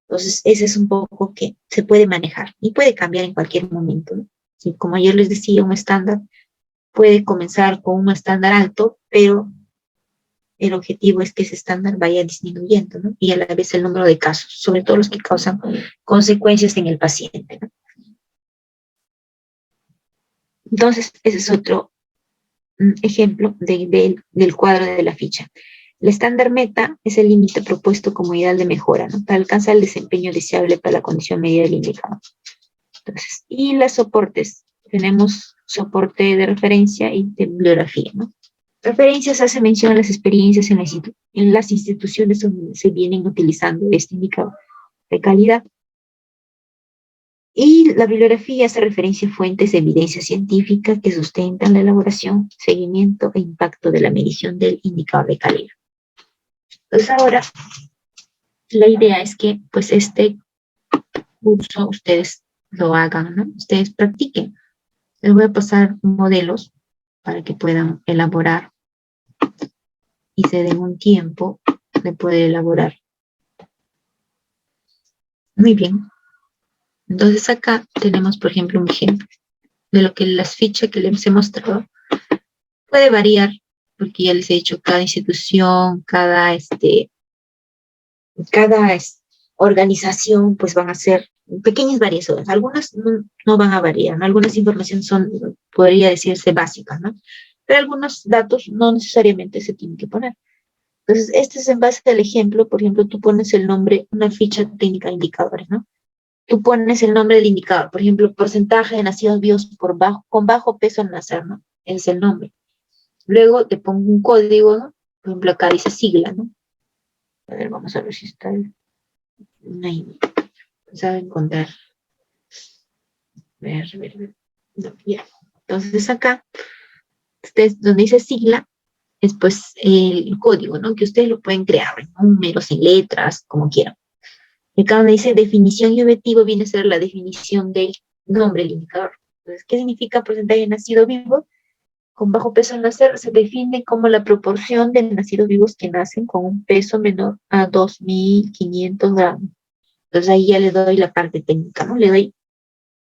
Entonces, ese es un poco que se puede manejar y puede cambiar en cualquier momento, ¿no? Y como ayer les decía, un estándar puede comenzar con un estándar alto, pero el objetivo es que ese estándar vaya disminuyendo, ¿no? Y a la vez el número de casos, sobre todo los que causan consecuencias en el paciente, ¿no? Entonces, ese es otro ejemplo del cuadro de la ficha. El estándar meta es el límite propuesto como ideal de mejora, ¿no?, para alcanzar el desempeño deseable para la condición medida del indicador. Entonces, y las soportes. Tenemos soporte de referencia y de bibliografía, ¿no? Referencias hace mención a las experiencias en las instituciones donde se vienen utilizando este indicador de calidad. Y la bibliografía hace referencia a fuentes de evidencia científica que sustentan la elaboración, seguimiento e impacto de la medición del indicador de calidad. Entonces ahora, la idea es que pues este curso ustedes lo hagan, ¿no? Ustedes practiquen. Les voy a pasar modelos para que puedan elaborar y se den un tiempo de poder elaborar. Muy bien. Entonces acá tenemos, por ejemplo, un ejemplo de lo que las fichas que les he mostrado puede variar, porque ya les he dicho, cada institución, cada organización, pues van a ser pequeñas variaciones. Algunas no van a variar, ¿no? Algunas informaciones podría decirse básicas, ¿no? Pero algunos datos no necesariamente se tienen que poner. Entonces, este es en base al ejemplo. Por ejemplo, tú pones el nombre, una ficha técnica de indicadores, ¿no? Tú pones el nombre del indicador, por ejemplo, porcentaje de nacidos vivos con bajo peso al nacer, ¿no? Ese es el nombre. Luego te pongo un código, ¿no? Por ejemplo, acá dice sigla, ¿no? A ver, vamos a ver si está ahí. Vamos a encontrar. Ver. No, ya. Entonces acá, donde dice sigla, es pues el código, ¿no? Que ustedes lo pueden crear en números, en letras, como quieran. Y acá donde dice definición y objetivo viene a ser la definición del nombre del indicador. Entonces, ¿qué significa porcentaje de nacidos vivos con bajo peso al nacer? Se define como la proporción de nacidos vivos que nacen con un peso menor a 2.500 gramos. Entonces ahí ya le doy la parte técnica, ¿no? Le doy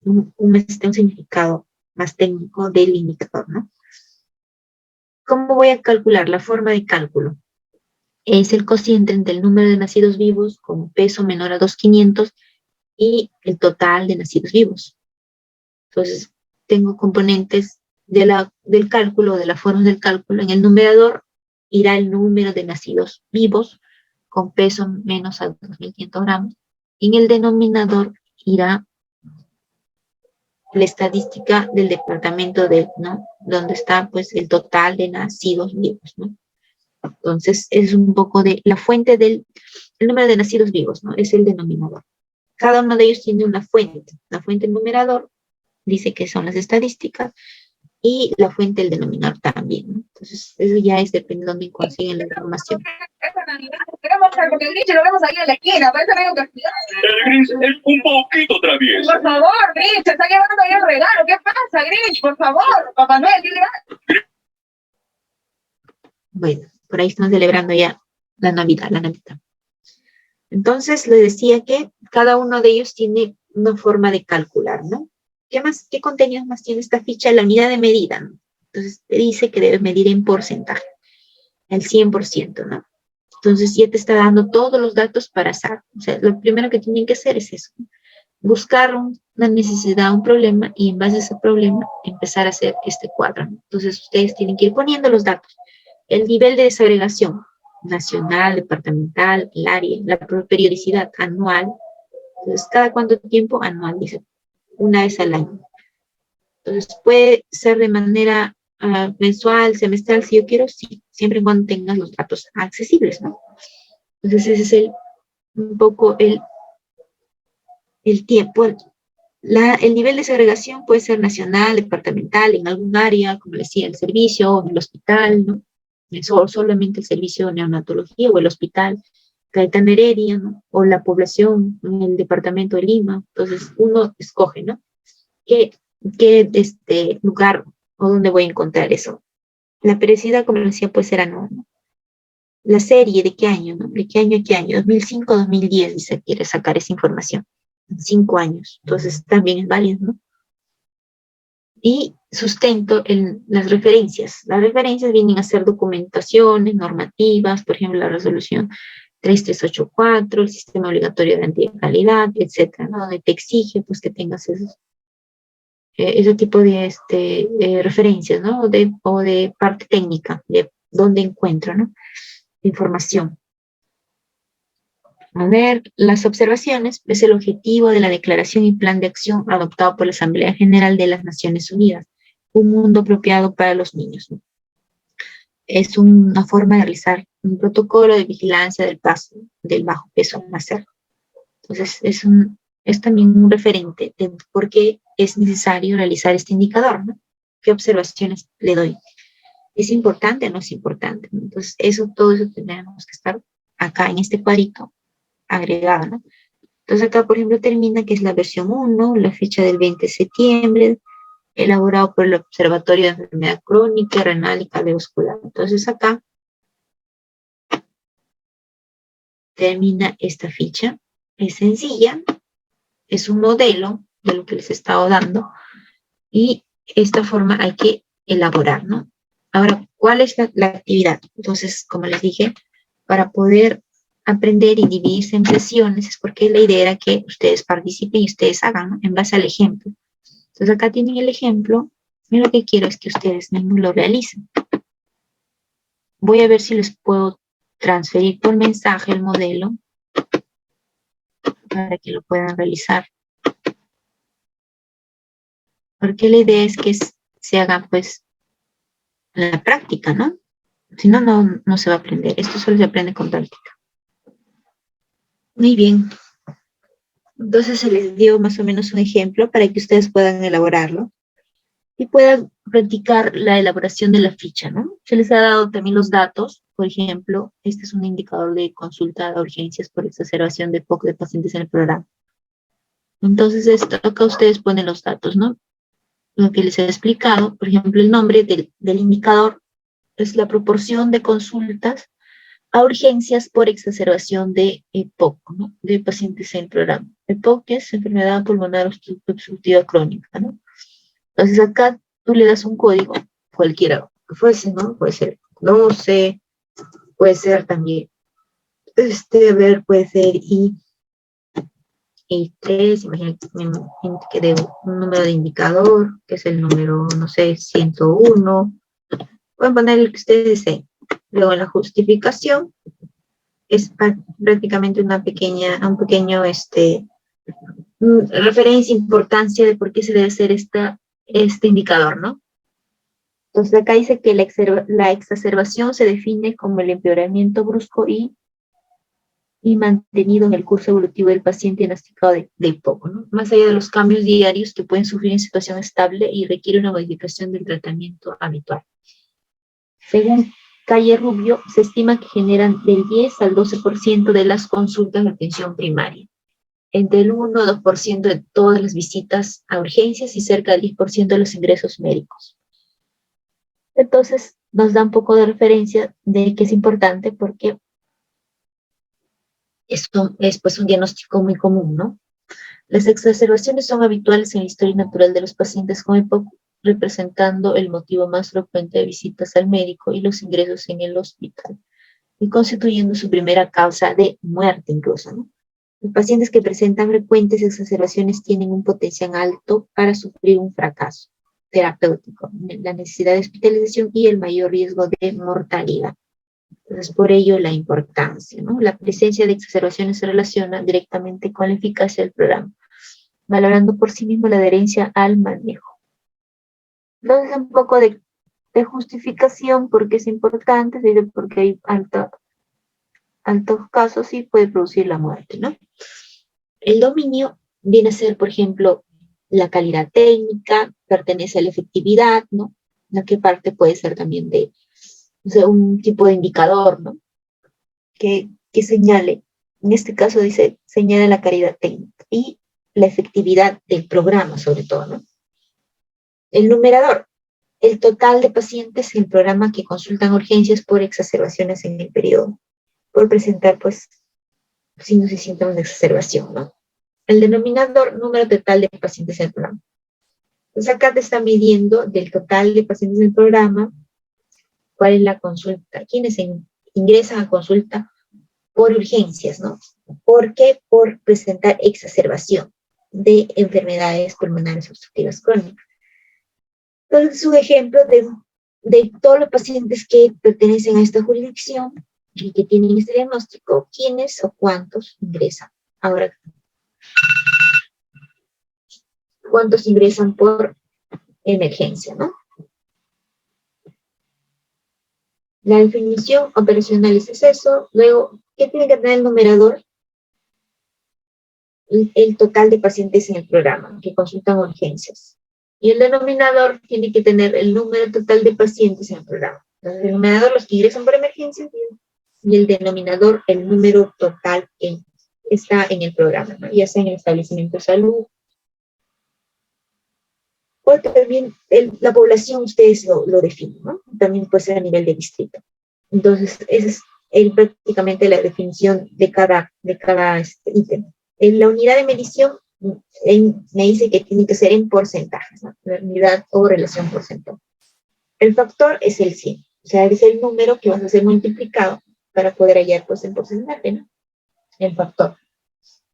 un significado más técnico del indicador, ¿no? ¿Cómo voy a calcular? La forma de cálculo es el cociente entre el número de nacidos vivos con peso menor a 2.500 y el total de nacidos vivos. Entonces, tengo componentes del cálculo, de la forma del cálculo. En el numerador irá el número de nacidos vivos con peso menos a 2.500 gramos. Y en el denominador irá la estadística del departamento ¿no? Donde está pues el total de nacidos vivos, ¿no? Entonces, es un poco de la fuente el número de nacidos vivos, ¿no? Es el denominador. Cada uno de ellos tiene una fuente. La fuente del numerador dice que son las estadísticas y la fuente del denominador también, ¿no? Entonces, eso ya es dependiendo de dónde consiguen la información. Porque el Grinch lo vemos ahí en la esquina, parece medio castigado. El Grinch es un poquito travieso. Por favor, Grinch, está llevando ahí el regalo. ¿Qué pasa, Grinch? Por favor, Papá Noel, dile. Bueno, por ahí estamos celebrando ya la Navidad. Entonces, les decía que cada uno de ellos tiene una forma de calcular, ¿no? ¿Qué contenidos más tiene esta ficha? La unidad de medida, ¿no? Entonces, te dice que debe medir en porcentaje, el 100%, ¿no? Entonces ya te está dando todos los datos para SAR. O sea, lo primero que tienen que hacer es eso, buscar una necesidad, un problema, y en base a ese problema empezar a hacer este cuadro, ¿no? Entonces ustedes tienen que ir poniendo los datos. El nivel de desagregación, nacional, departamental, el área, la periodicidad anual. Entonces, ¿cada cuánto tiempo? Anual, dice, una vez al año. Entonces, puede ser de manera mensual, semestral, si yo quiero, sí, siempre y cuando tengas los datos accesibles, ¿no? Entonces, ese es un poco el tiempo. El nivel de segregación puede ser nacional, departamental, en algún área, como les decía, el servicio, o el hospital, ¿no? Solamente el servicio de neonatología o el hospital Cayetano Heredia, ¿no? O la población en el departamento de Lima. Entonces, uno escoge, ¿no? ¿Qué lugar o dónde voy a encontrar eso? La periodicidad, como les decía, puede ser anual, ¿no? La serie, ¿de qué año, no? ¿De qué año a qué año? 2005, 2010, dice, quiere sacar esa información. 5 años. Entonces, también es válido, ¿no? Y sustento en las referencias. Las referencias vienen a ser documentaciones, normativas, por ejemplo, la resolución 3384, el sistema obligatorio de garantía de calidad, etcétera, ¿no? Donde te exige, pues, que tengas ese tipo de referencias, ¿no? O de parte técnica, de dónde encuentro, ¿no? Información. A ver, las observaciones es el objetivo de la declaración y plan de acción adoptado por la Asamblea General de las Naciones Unidas, un mundo apropiado para los niños, ¿no? Es una forma de realizar un protocolo de vigilancia del paso del bajo peso al nacer. Entonces, es también un referente de por qué es necesario realizar este indicador, ¿no? ¿Qué observaciones le doy? ¿Es importante o no es importante? Entonces, todo eso tenemos que estar acá en este cuadrito agregado, ¿no? Entonces acá, por ejemplo, termina que es la versión 1, la fecha del 20 de septiembre, elaborado por el Observatorio de Enfermedad Crónica, Renal y Cardiovascular. Entonces acá termina esta ficha. Es sencilla, es un modelo de lo que les he estado dando, y esta forma hay que elaborar, ¿no? Ahora, ¿cuál es la actividad? Entonces, como les dije, para poder aprender y dividirse en sesiones, es porque la idea era que ustedes participen y ustedes hagan, ¿no? En base al ejemplo. Entonces acá tienen el ejemplo, y lo que quiero es que ustedes mismos lo realicen. Voy a ver si les puedo transferir por mensaje el modelo para que lo puedan realizar. Porque la idea es que se haga, pues, la práctica, ¿no? Si no, no se va a aprender. Esto solo se aprende con práctica. Muy bien. Entonces se les dio más o menos un ejemplo para que ustedes puedan elaborarlo y puedan practicar la elaboración de la ficha, ¿no? Se les ha dado también los datos. Por ejemplo, este es un indicador de consulta a urgencias por exacerbación de POC de pacientes en el programa. Entonces, acá ustedes ponen los datos, ¿no? Lo que les he explicado, por ejemplo, el nombre del indicador es la proporción de consultas a urgencias por exacerbación de EPOC, ¿no? De pacientes en el programa. EPOC es enfermedad pulmonar obstructiva crónica, ¿no? Entonces acá tú le das un código, cualquiera que fuese, ¿no? Puede ser 12, puede ser también, a ver, puede ser I3, imagínate que de un número de indicador, que es el número, no sé, 101. Pueden poner el que ustedes deseen. Luego la justificación es prácticamente un pequeño referencia, importancia de por qué se debe hacer este indicador, ¿no? Entonces acá dice que la exacerbación se define como el empeoramiento brusco y mantenido en el curso evolutivo del paciente diagnosticado de EPOC, ¿no? Más allá de los cambios diarios que pueden sufrir en situación estable y requiere una modificación del tratamiento habitual. Según Calle Rubio, se estima que generan del 10 al 12% de las consultas de atención primaria, entre el 1 o 2% de todas las visitas a urgencias y cerca del 10% de los ingresos médicos. Entonces, nos da un poco de referencia de que es importante porque esto es pues un diagnóstico muy común, ¿no? Las exacerbaciones son habituales en la historia natural de los pacientes con EPOC, representando el motivo más frecuente de visitas al médico y los ingresos en el hospital. y constituyendo su primera causa de muerte incluso, ¿no? Los pacientes que presentan frecuentes exacerbaciones tienen un potencial alto para sufrir un fracaso terapéutico, la necesidad de hospitalización y el mayor riesgo de mortalidad. Entonces, por ello la importancia, ¿no? La presencia de exacerbaciones se relaciona directamente con la eficacia del programa, valorando por sí mismo la adherencia al manejo. Entonces, un poco de justificación, porque es importante, porque hay altos casos y puede producir la muerte, ¿no? El dominio viene a ser, por ejemplo, la calidad técnica, pertenece a la efectividad, ¿no? La que parte puede ser también de, o sea, un tipo de indicador, ¿no? Que señale, en este caso dice, señala la calidad técnica y la efectividad del programa, sobre todo, ¿no? El numerador, el total de pacientes en el programa que consultan urgencias por exacerbaciones en el periodo, por presentar, pues, signos y síntomas de exacerbación, ¿no? El denominador, número total de pacientes en el programa. Entonces acá te está midiendo del total de pacientes del programa, cuál es la consulta, quiénes ingresan a consulta por urgencias, ¿no? ¿Por qué? Por presentar exacerbación de enfermedades pulmonares obstructivas crónicas. Entonces, un ejemplo de todos los pacientes que pertenecen a esta jurisdicción y que tienen este diagnóstico, quiénes o cuántos ingresan. Ahora, ¿cuántos ingresan por emergencia, no? La definición operacional es eso. Luego, ¿qué tiene que tener el numerador? El total de pacientes en el programa que consultan urgencias. Y el denominador tiene que tener el número total de pacientes en el programa. Entonces, el numerador, los que ingresan por emergencias, y el denominador, el número total que está en el programa, ¿no? Ya sea en el establecimiento de salud. O también la población, ustedes lo definen, ¿no? También puede ser a nivel de distrito. Entonces, esa es prácticamente la definición de cada ítem. En la unidad de medición me dice que tiene que ser en porcentajes, ¿no? La unidad o relación porcentual. El factor es el 100, o sea, es el número que vas a hacer multiplicado para poder hallar, pues, en porcentaje, ¿no? El factor.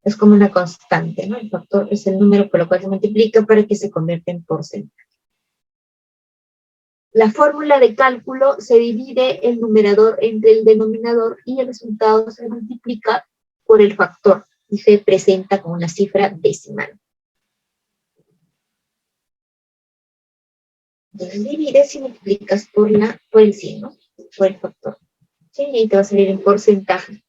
Es como una constante, ¿no? El factor es el número por lo cual se multiplica para que se convierta en porcentaje. La fórmula de cálculo se divide el numerador entre el denominador y el resultado se multiplica por el factor y se presenta con una cifra decimal. Entonces divides y multiplicas por el 100, ¿no? Por el factor. ¿Sí? Y ahí te va a salir en porcentaje.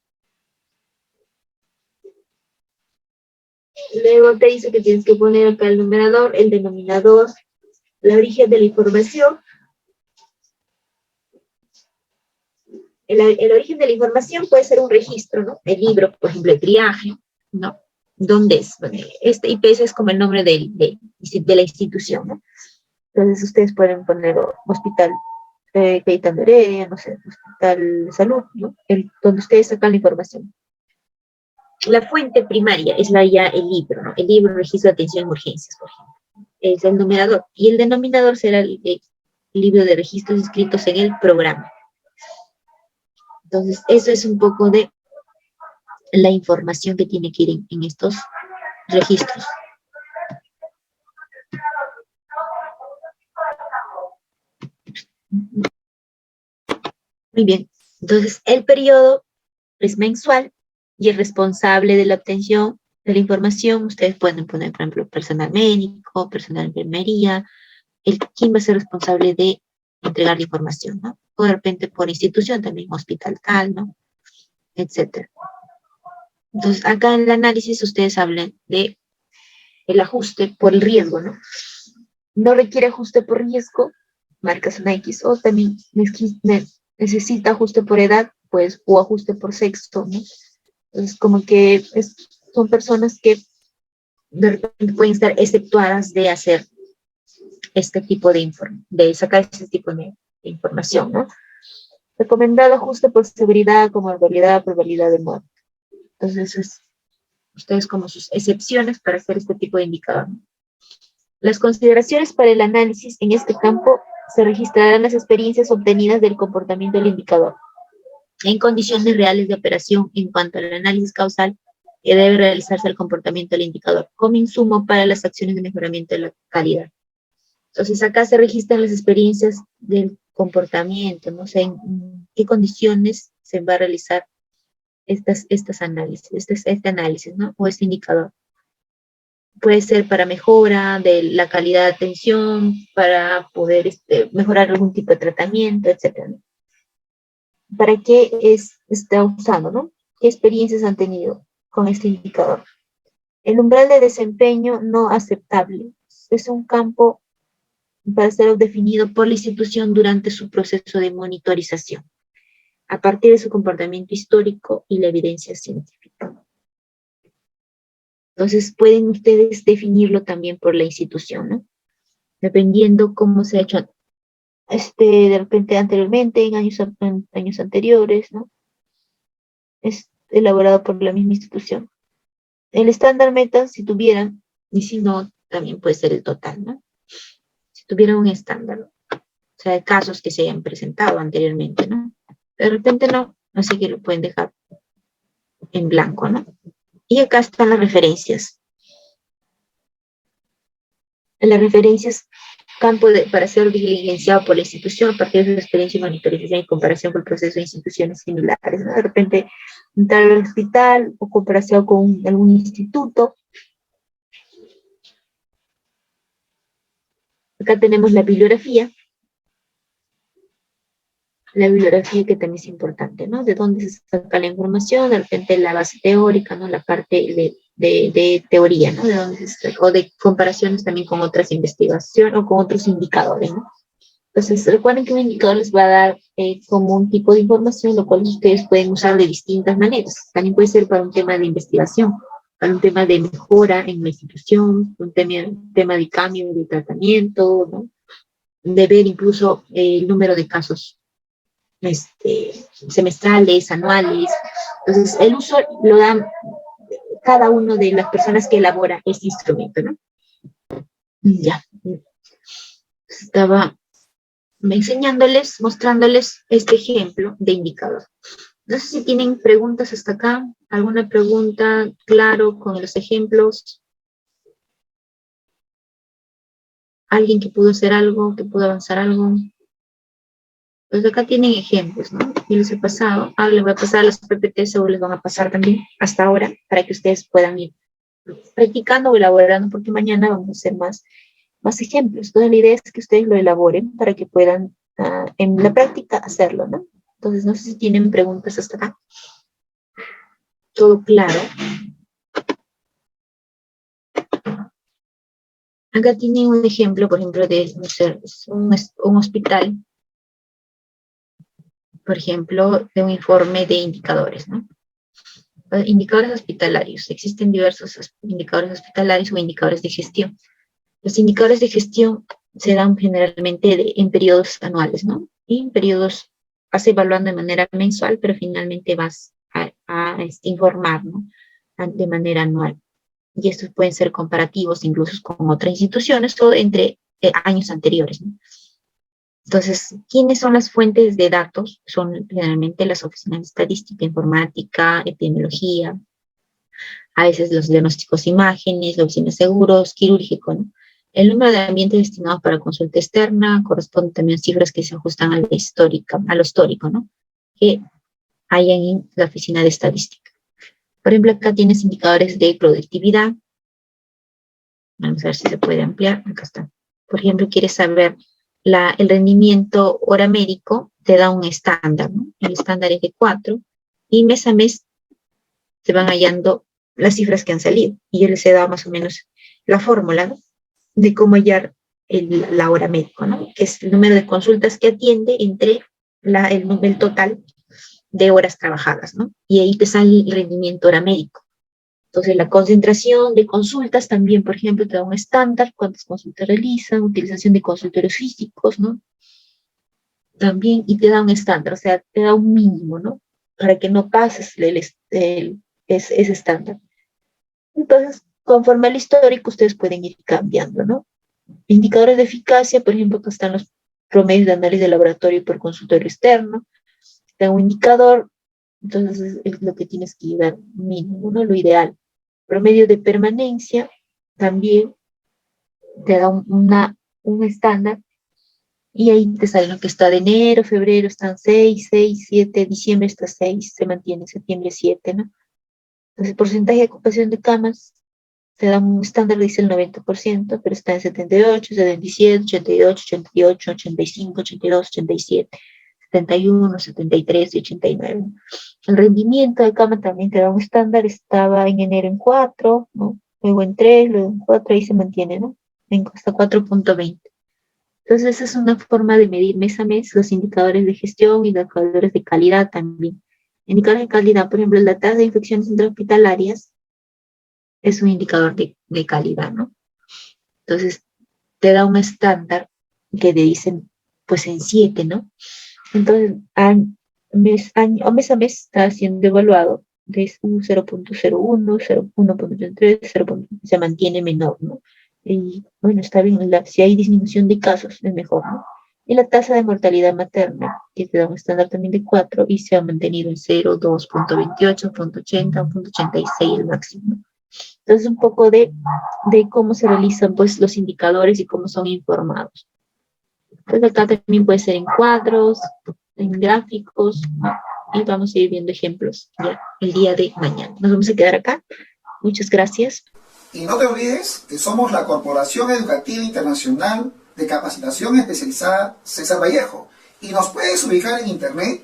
Luego te dice que tienes que poner acá el numerador, el denominador, el origen de la información. El origen de la información puede ser un registro, ¿no? El libro, por ejemplo, el triaje, ¿no? ¿Dónde es? Bueno, este IPS es como el nombre de la institución, ¿no? Entonces ustedes pueden poner Hospital Cayetano Heredia, no sé, Hospital de Salud, ¿no? Donde ustedes sacan la información. La fuente primaria es el libro, ¿no? El libro registro de atención en urgencias, por ejemplo. Es el numerador. Y el denominador será el libro de registros inscritos en el programa. Entonces, eso es un poco de la información que tiene que ir en estos registros. Muy bien. Entonces, el periodo es mensual y el responsable de la obtención de la información, ustedes pueden poner, por ejemplo, personal médico, personal de enfermería, quién va a ser responsable de entregar la información, ¿no? O de repente por institución también, hospital tal, ¿no? Etcétera. Entonces, acá en el análisis ustedes hablan de el ajuste por el riesgo, ¿no? No requiere ajuste por riesgo, marcas una X, o también necesita ajuste por edad, pues, o ajuste por sexo, ¿no? Entonces, como que son personas que de repente pueden estar exceptuadas de hacer este tipo de sacar este tipo de información, ¿no? Recomendado ajuste por severidad, comorbilidad, probabilidad de muerte. Entonces, ustedes como sus excepciones para hacer este tipo de indicador, ¿no? Las consideraciones para el análisis en este campo se registrarán las experiencias obtenidas del comportamiento del indicador. en condiciones reales de operación en cuanto al análisis causal que debe realizarse el comportamiento del indicador como insumo para las acciones de mejoramiento de la calidad. Entonces acá se registran las experiencias del comportamiento, no sé en qué condiciones se va a realizar estas análisis, este análisis, ¿no? O este indicador. Puede ser para mejora de la calidad de atención, para poder mejorar algún tipo de tratamiento, etc. ¿no? ¿Para qué está usando, no? ¿Qué experiencias han tenido con este indicador? El umbral de desempeño no aceptable es un campo para ser definido por la institución durante su proceso de monitorización, a partir de su comportamiento histórico y la evidencia científica. Entonces, pueden ustedes definirlo también por la institución, ¿no? Dependiendo cómo se ha hecho de repente anteriormente, en años anteriores, ¿no? Es elaborado por la misma institución. El estándar meta, si tuvieran, y si no, también puede ser el total, ¿no? Si tuvieran un estándar, ¿no? O sea, de casos que se hayan presentado anteriormente, ¿no? De repente no, así que lo pueden dejar en blanco, ¿no? Y acá están las referencias. Las referencias, para ser diligenciado por la institución a partir de su experiencia y monitorización en comparación con el proceso de instituciones similares, ¿no? De repente, entrar al hospital o comparación con algún instituto. Acá tenemos la bibliografía que también es importante, ¿no? De dónde se saca la información, de repente la base teórica, ¿no? La parte de teoría, ¿no? De dónde se saca, o de comparaciones también con otras investigaciones o con otros indicadores, ¿no? Entonces, recuerden que un indicador les va a dar como un tipo de información, lo cual ustedes pueden usar de distintas maneras. También puede ser para un tema de investigación, para un tema de mejora en la institución, un tema de cambio de tratamiento, ¿no? De ver incluso el número de casos semestrales, anuales. Entonces, el uso lo dan cada una de las personas que elabora este instrumento, ¿no? Ya. Estaba mostrándoles este ejemplo de indicador. No sé si tienen preguntas hasta acá. ¿Alguna pregunta, claro, con los ejemplos? ¿Alguien que pudo hacer algo, que pudo avanzar algo? Pues acá tienen ejemplos, ¿no? Y les he pasado. Les voy a pasar a los PPT, seguro les van a pasar también hasta ahora, para que ustedes puedan ir practicando o elaborando, porque mañana vamos a hacer más ejemplos. Toda la idea es que ustedes lo elaboren para que puedan en la práctica hacerlo, ¿no? Entonces, no sé si tienen preguntas hasta acá. ¿Todo claro? Acá tienen un ejemplo, por ejemplo, de un hospital, por ejemplo, de un informe de indicadores, ¿no? Indicadores hospitalarios. Existen diversos indicadores hospitalarios o indicadores de gestión. Los indicadores de gestión se dan generalmente en periodos anuales, ¿no? Y en periodos vas evaluando de manera mensual, pero finalmente vas a informar, ¿no? De manera anual. Y estos pueden ser comparativos incluso con otras instituciones o entre años anteriores, ¿no? Entonces, ¿quiénes son las fuentes de datos? Son generalmente las oficinas de estadística, informática, epidemiología, a veces los diagnósticos de imágenes, la oficina de seguros, quirúrgico, ¿no? El número de ambientes destinados para consulta externa corresponde también a cifras que se ajustan a lo histórico, ¿no? Que hay en la oficina de estadística. Por ejemplo, acá tienes indicadores de productividad. Vamos a ver si se puede ampliar. Acá está. Por ejemplo, quieres saber el rendimiento hora médico, te da un estándar, ¿no? El estándar es de 4 y mes a mes se van hallando las cifras que han salido. Y yo les he dado más o menos la fórmula, ¿no? De cómo hallar la hora médico, ¿no? Que es el número de consultas que atiende entre el total de horas trabajadas, ¿no? Y ahí te sale el rendimiento hora médico. Entonces, la concentración de consultas también, por ejemplo, te da un estándar, cuántas consultas realizan, utilización de consultorios físicos, ¿no? También, y te da un estándar, o sea, te da un mínimo, ¿no? Para que no pases ese estándar. Entonces, conforme al histórico, ustedes pueden ir cambiando, ¿no? Indicadores de eficacia, por ejemplo, que están los promedios de análisis de laboratorio por consultorio externo, da un indicador, entonces es lo que tienes que llegar mínimo, ¿no? Lo ideal. Promedio de permanencia también te da un estándar, y ahí te sale lo que está de enero, febrero están 6, 6, 7, diciembre está 6, se mantiene, septiembre 7, ¿no? Entonces, el porcentaje de ocupación de camas te da un estándar, dice el 90%, pero está en 78, 77, 88, 88, 85, 82, 87, 71, 73 y 89. El rendimiento de cama también te da un estándar, estaba en enero en 4, ¿no? Luego en 3, luego en 4, ahí se mantiene, ¿no? Hasta 4.20. Entonces, esa es una forma de medir mes a mes los indicadores de gestión y los indicadores de calidad también. Indicadores de calidad, por ejemplo, la tasa de infecciones intrahospitalarias es un indicador de calidad, ¿no? Entonces, te da un estándar que te dicen, pues en 7, ¿no? Entonces, mes a mes está siendo evaluado de 0.01, 0.1.3, 0. Se mantiene menor, ¿no? Y bueno, está bien, si hay disminución de casos, es mejor, ¿no? Y la tasa de mortalidad materna, que te da un estándar también de 4 y se ha mantenido en 0, 2.28, 0.80, 0.86 el máximo. Entonces, un poco de cómo se realizan pues los indicadores y cómo son informados. Entonces, acá también puede ser en cuadros, en gráficos, ¿no? Y vamos a ir viendo ejemplos ya el día de mañana. Nos vamos a quedar acá. Muchas gracias. Y no te olvides que somos la Corporación Educativa Internacional de Capacitación Especializada César Vallejo, y nos puedes ubicar en internet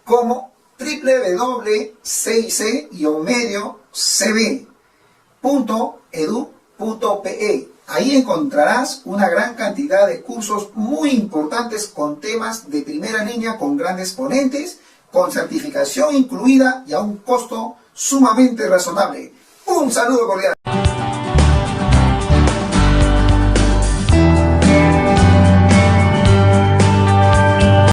como www.cic-cb.edu.pe. Ahí encontrarás una gran cantidad de cursos muy importantes con temas de primera línea, con grandes ponentes, con certificación incluida y a un costo sumamente razonable. Un saludo cordial.